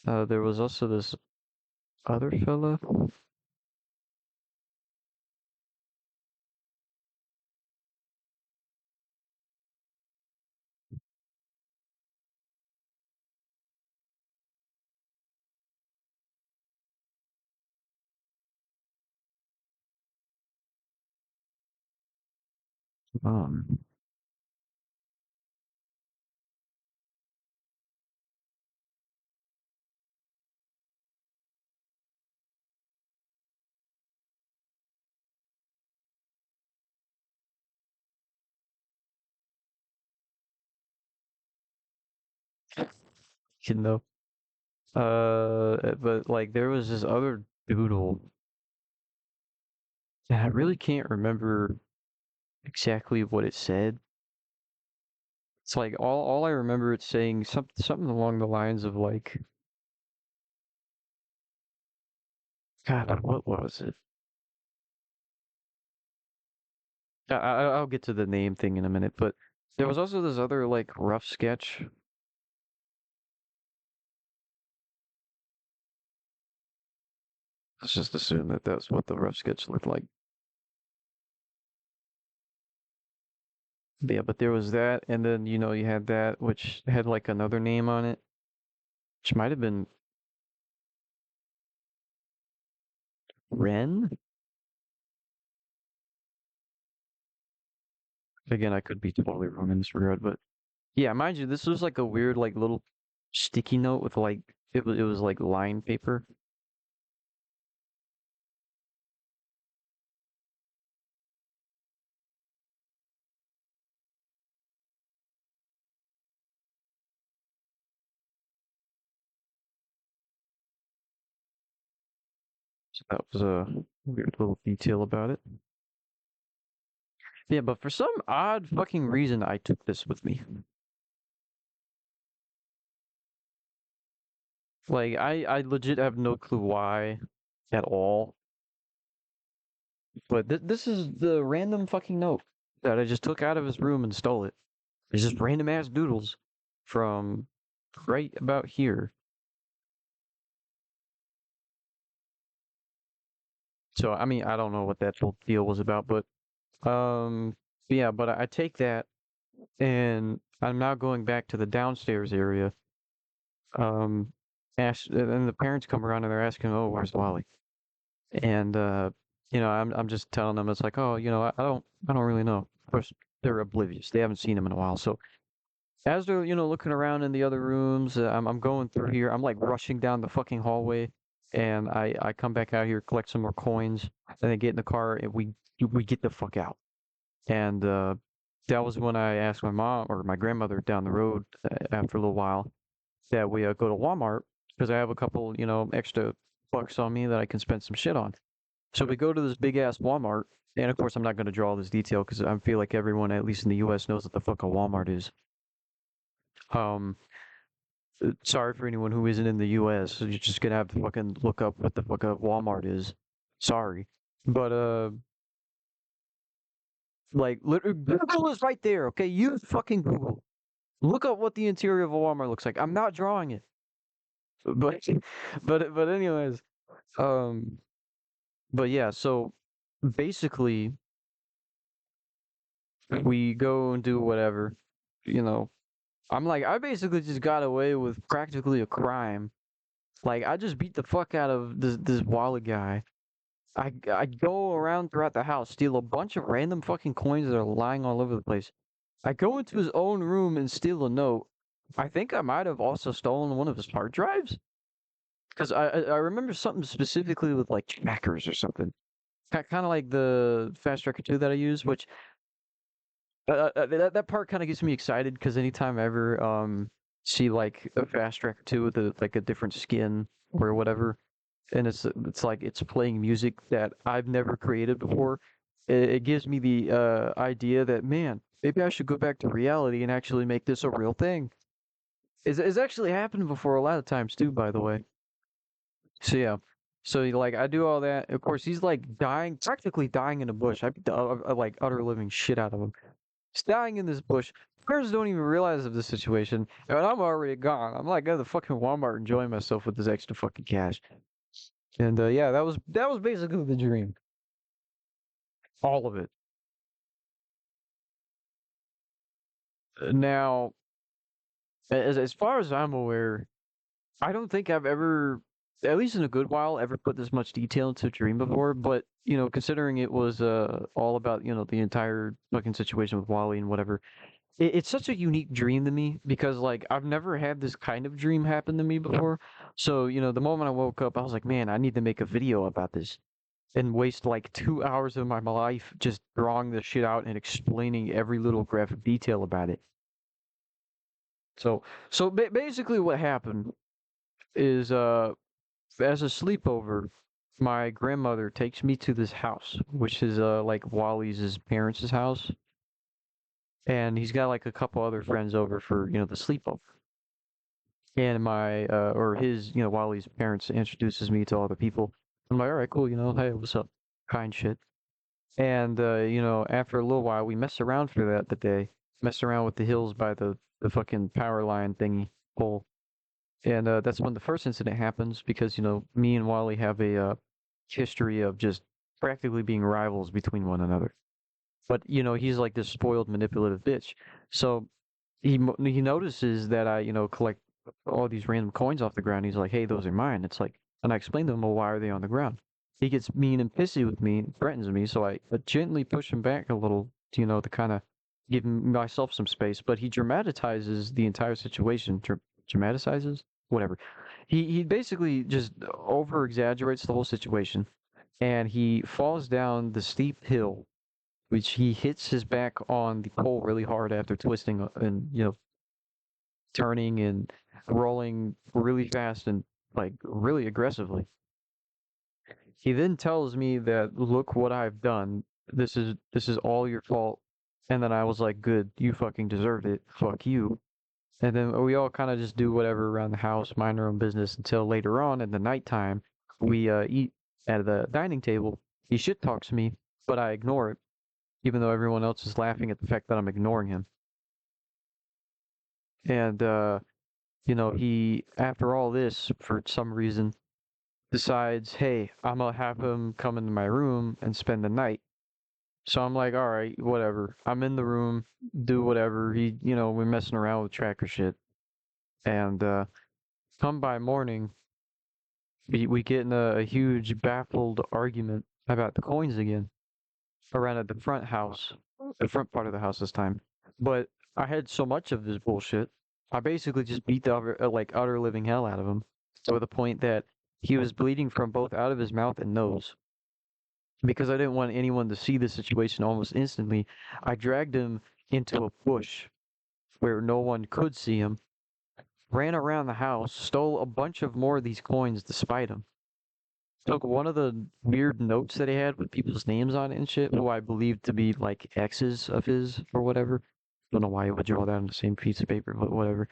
There was also this other fella. Um, you know, but like there was this other doodle, and I really can't remember exactly what it said. It's like all I remember it saying something along the lines of like, God, what was it? I'll get to the name thing in a minute, but there was also this other like rough sketch. Let's just assume that that's what the rough sketch looked like. Yeah, but there was that, and then you had that which had like another name on it, which might have been Ren. Again, I could be totally wrong in this regard, but yeah, mind you, this was like a weird like little sticky note with like it was like line paper. So that was a weird little detail about it. Yeah, but for some odd fucking reason, I took this with me. Like I legit have no clue why at all. But this is the random fucking note that I just took out of his room and stole it. It's just random ass doodles from right about here. So I mean, I don't know what that whole deal was about, but um, yeah. But I take that, and I'm now going back to the downstairs area. Um, and the parents come around and they're asking, "Oh, where's Wally?" And I'm just telling them it's like, "Oh, I don't really know." Of course, they're oblivious. They haven't seen him in a while, so as they're, looking around in the other rooms, I'm going through here. I'm like rushing down the fucking hallway, and I come back out here, collect some more coins, and then get in the car, and we get the fuck out. And that was when I asked my mom or my grandmother down the road after a little while that we go to Walmart because I have a couple, extra bucks on me that I can spend some shit on. So we go to this big ass Walmart, and of course I'm not going to draw all this detail because I feel like everyone, at least in the U.S., knows what the fuck a Walmart is. Um, Sorry for anyone who isn't in the U.S. You're just gonna have to fucking look up what the fuck a Walmart is. Sorry, but like Google is right there. Okay, use fucking Google. Look up what the interior of a Walmart looks like. I'm not drawing it, but but anyways, um, but yeah. So basically, we go and do whatever. You know, I'm like, I basically just got away with practically a crime. Like, I just beat the fuck out of this Wally guy. I go around throughout the house, steal a bunch of random fucking coins that are lying all over the place. I go into his own room and steal a note. I think I might have also stolen one of his hard drives because I remember something specifically with like trackers or something. Kind of like the Fast Tracker 2 that I use, which that part kind of gets me excited because anytime I ever see like a Fast Tracker 2 with like a different skin or whatever, and it's like it's playing music that I've never created before. It gives me the idea that man, maybe I should go back to reality and actually make this a real thing. It's actually happened before a lot of times too, by the way. So yeah, so like I do all that. Of course, he's like dying, practically dying in a bush. I beat the like utter living shit out of him. He's dying in this bush. Parents don't even realize of the situation, and I'm already gone. I'm like at the fucking Walmart enjoying myself with this extra fucking cash. And yeah, that was basically the dream. All of it. Now, as far as I'm aware, I don't think I've ever. at least in a good while, ever put this much detail into a dream before. But considering it was all about the entire fucking situation with Wally and whatever, it's such a unique dream to me because like I've never had this kind of dream happen to me before. So the moment I woke up, I was like, man, I need to make a video about this and waste like 2 hours of my life just drawing this shit out and explaining every little graphic detail about it. So basically, what happened is as a sleepover, my grandmother takes me to this house, which is like Wally's his parents' house, and he's got like a couple other friends over for the sleepover. And my or his Wally's parents introduces me to all the people. I'm like, all right, cool, hey, what's up, kind shit. And after a little while, we messed around for that the day, messed around with the hills by the fucking power line thingy pole. And that's when the first incident happens because me and Wally have a history of just practically being rivals between one another. But he's like this spoiled, manipulative bitch. So he notices that I collect all these random coins off the ground. He's like, "Hey, those are mine." It's like, and I explain to him, "Well, why are they on the ground?" He gets mean and pissy with me, and threatens me. So I gently push him back a little, to kind of give myself some space. But he dramatizes the entire situation. Dramatizes whatever. He basically just over exaggerates the whole situation, and he falls down the steep hill, which he hits his back on the pole really hard after twisting and turning and rolling really fast and like really aggressively. He then tells me that look what I've done. This is all your fault. And then I was like, good, you fucking deserved it. Fuck you. And then we all kind of just do whatever around the house, mind our own business until later on in the nighttime, we eat at the dining table. He shit talks me, but I ignore it, even though everyone else is laughing at the fact that I'm ignoring him. And, he, after all this, for some reason, decides, hey, I'm gonna have him come into my room and spend the night. So I'm like, all right, whatever. I'm in the room, do whatever. We're messing around with tracker shit. And, come by morning, we get in a huge baffled argument about the coins again around at the front house, the front part of the house this time. But I had so much of this bullshit, I basically just beat the like utter living hell out of him to the point that he was bleeding from both out of his mouth and nose. Because I didn't want anyone to see the situation almost instantly, I dragged him into a bush where no one could see him, ran around the house, stole a bunch of more of these coins despite him, took one of the weird notes that he had with people's names on it and shit, who I believed to be like exes of his or whatever. Don't know why he would draw that on the same piece of paper, but whatever.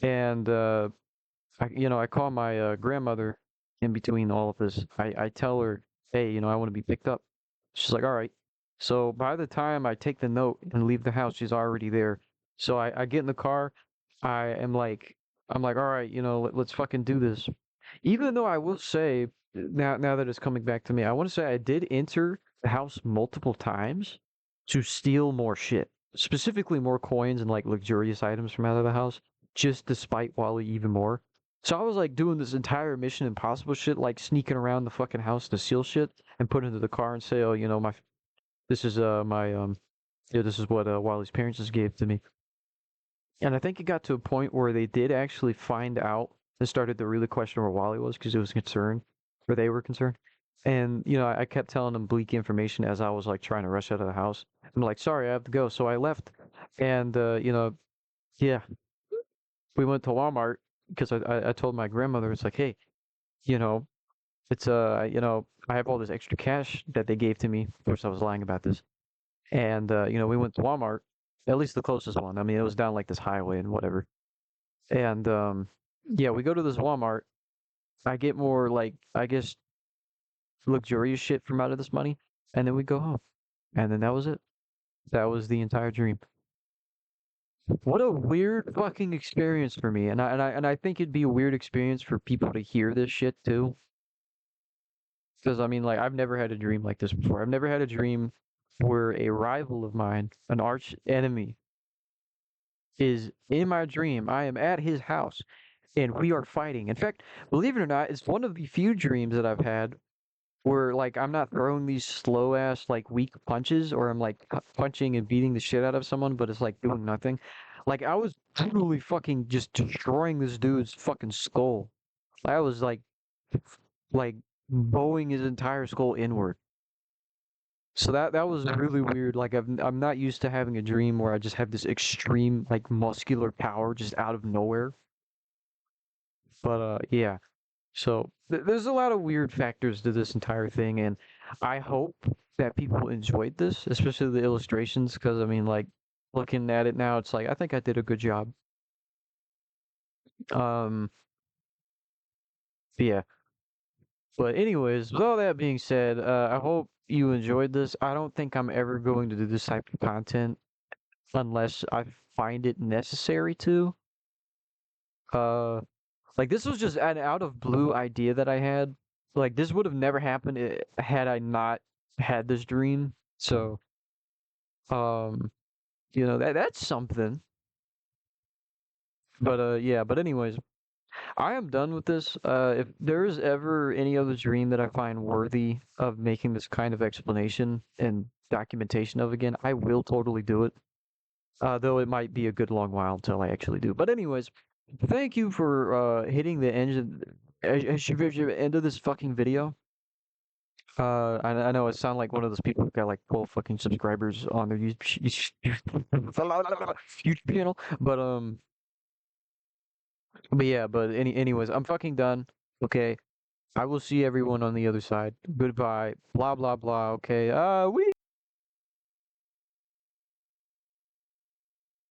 And I call my grandmother in between all of this. I tell her, hey, I want to be picked up. She's like, all right. So by the time I take the note and leave the house, she's already there. So I get in the car. I'm like, all right, let's fucking do this. Even though I will say, now that it's coming back to me, I want to say I did enter the house multiple times to steal more shit, specifically more coins and like luxurious items from out of the house, just to spite Wally even more. So I was like doing this entire Mission Impossible shit, like sneaking around the fucking house to steal shit and put it into the car and say, oh, my this is my this is what Wally's parents just gave to me. And I think it got to a point where they did actually find out and started to really question where Wally was because it was concerned, or they were concerned. And I kept telling them bleak information as I was like trying to rush out of the house. I'm like, sorry, I have to go. So I left, and yeah, we went to Walmart because I told my grandmother, it's like, hey, you know, it's I have all this extra cash that they gave to me. Of course, I was lying about this. And we went to Walmart, at least the closest one. I mean, it was down like this highway and whatever. And yeah, we go to this Walmart. I get more like I guess luxurious shit from out of this money, and then we go home. And then that was it. That was the entire dream. What a weird fucking experience for me, and I think it'd be a weird experience for people to hear this shit too. Because I mean, like, I've never had a dream like this before. I've never had a dream where a rival of mine, an arch enemy, is in my dream. I am at his house, and we are fighting. In fact, believe it or not, it's one of the few dreams that I've had where like I'm not throwing these slow ass like weak punches, or I'm like punching and beating the shit out of someone, but it's like doing nothing. Like I was brutally fucking just destroying this dude's fucking skull. I was like bowing his entire skull inward. So that was really weird. Like I'm not used to having a dream where I just have this extreme like muscular power just out of nowhere. But yeah. So there's a lot of weird factors to this entire thing, and I hope that people enjoyed this, especially the illustrations, because I mean, like looking at it now, it's like I think I did a good job. Um, yeah. But anyways, with all that being said, I hope you enjoyed this. I don't think I'm ever going to do this type of content unless I find it necessary to. Uh, like this was just an out of blue idea that I had. Like this would have never happened had I not had this dream. So, um, that's something. But yeah, but anyways, I am done with this. If there is ever any other dream that I find worthy of making this kind of explanation and documentation of again, I will totally do it. Though it might be a good long while until I actually do. But anyways, thank you for hitting the end of this fucking video. I know I sound like one of those people who got like 12 fucking subscribers on their YouTube channel, but yeah, but anyways, I'm fucking done. Okay, I will see everyone on the other side. Goodbye. Blah blah blah. Okay. We.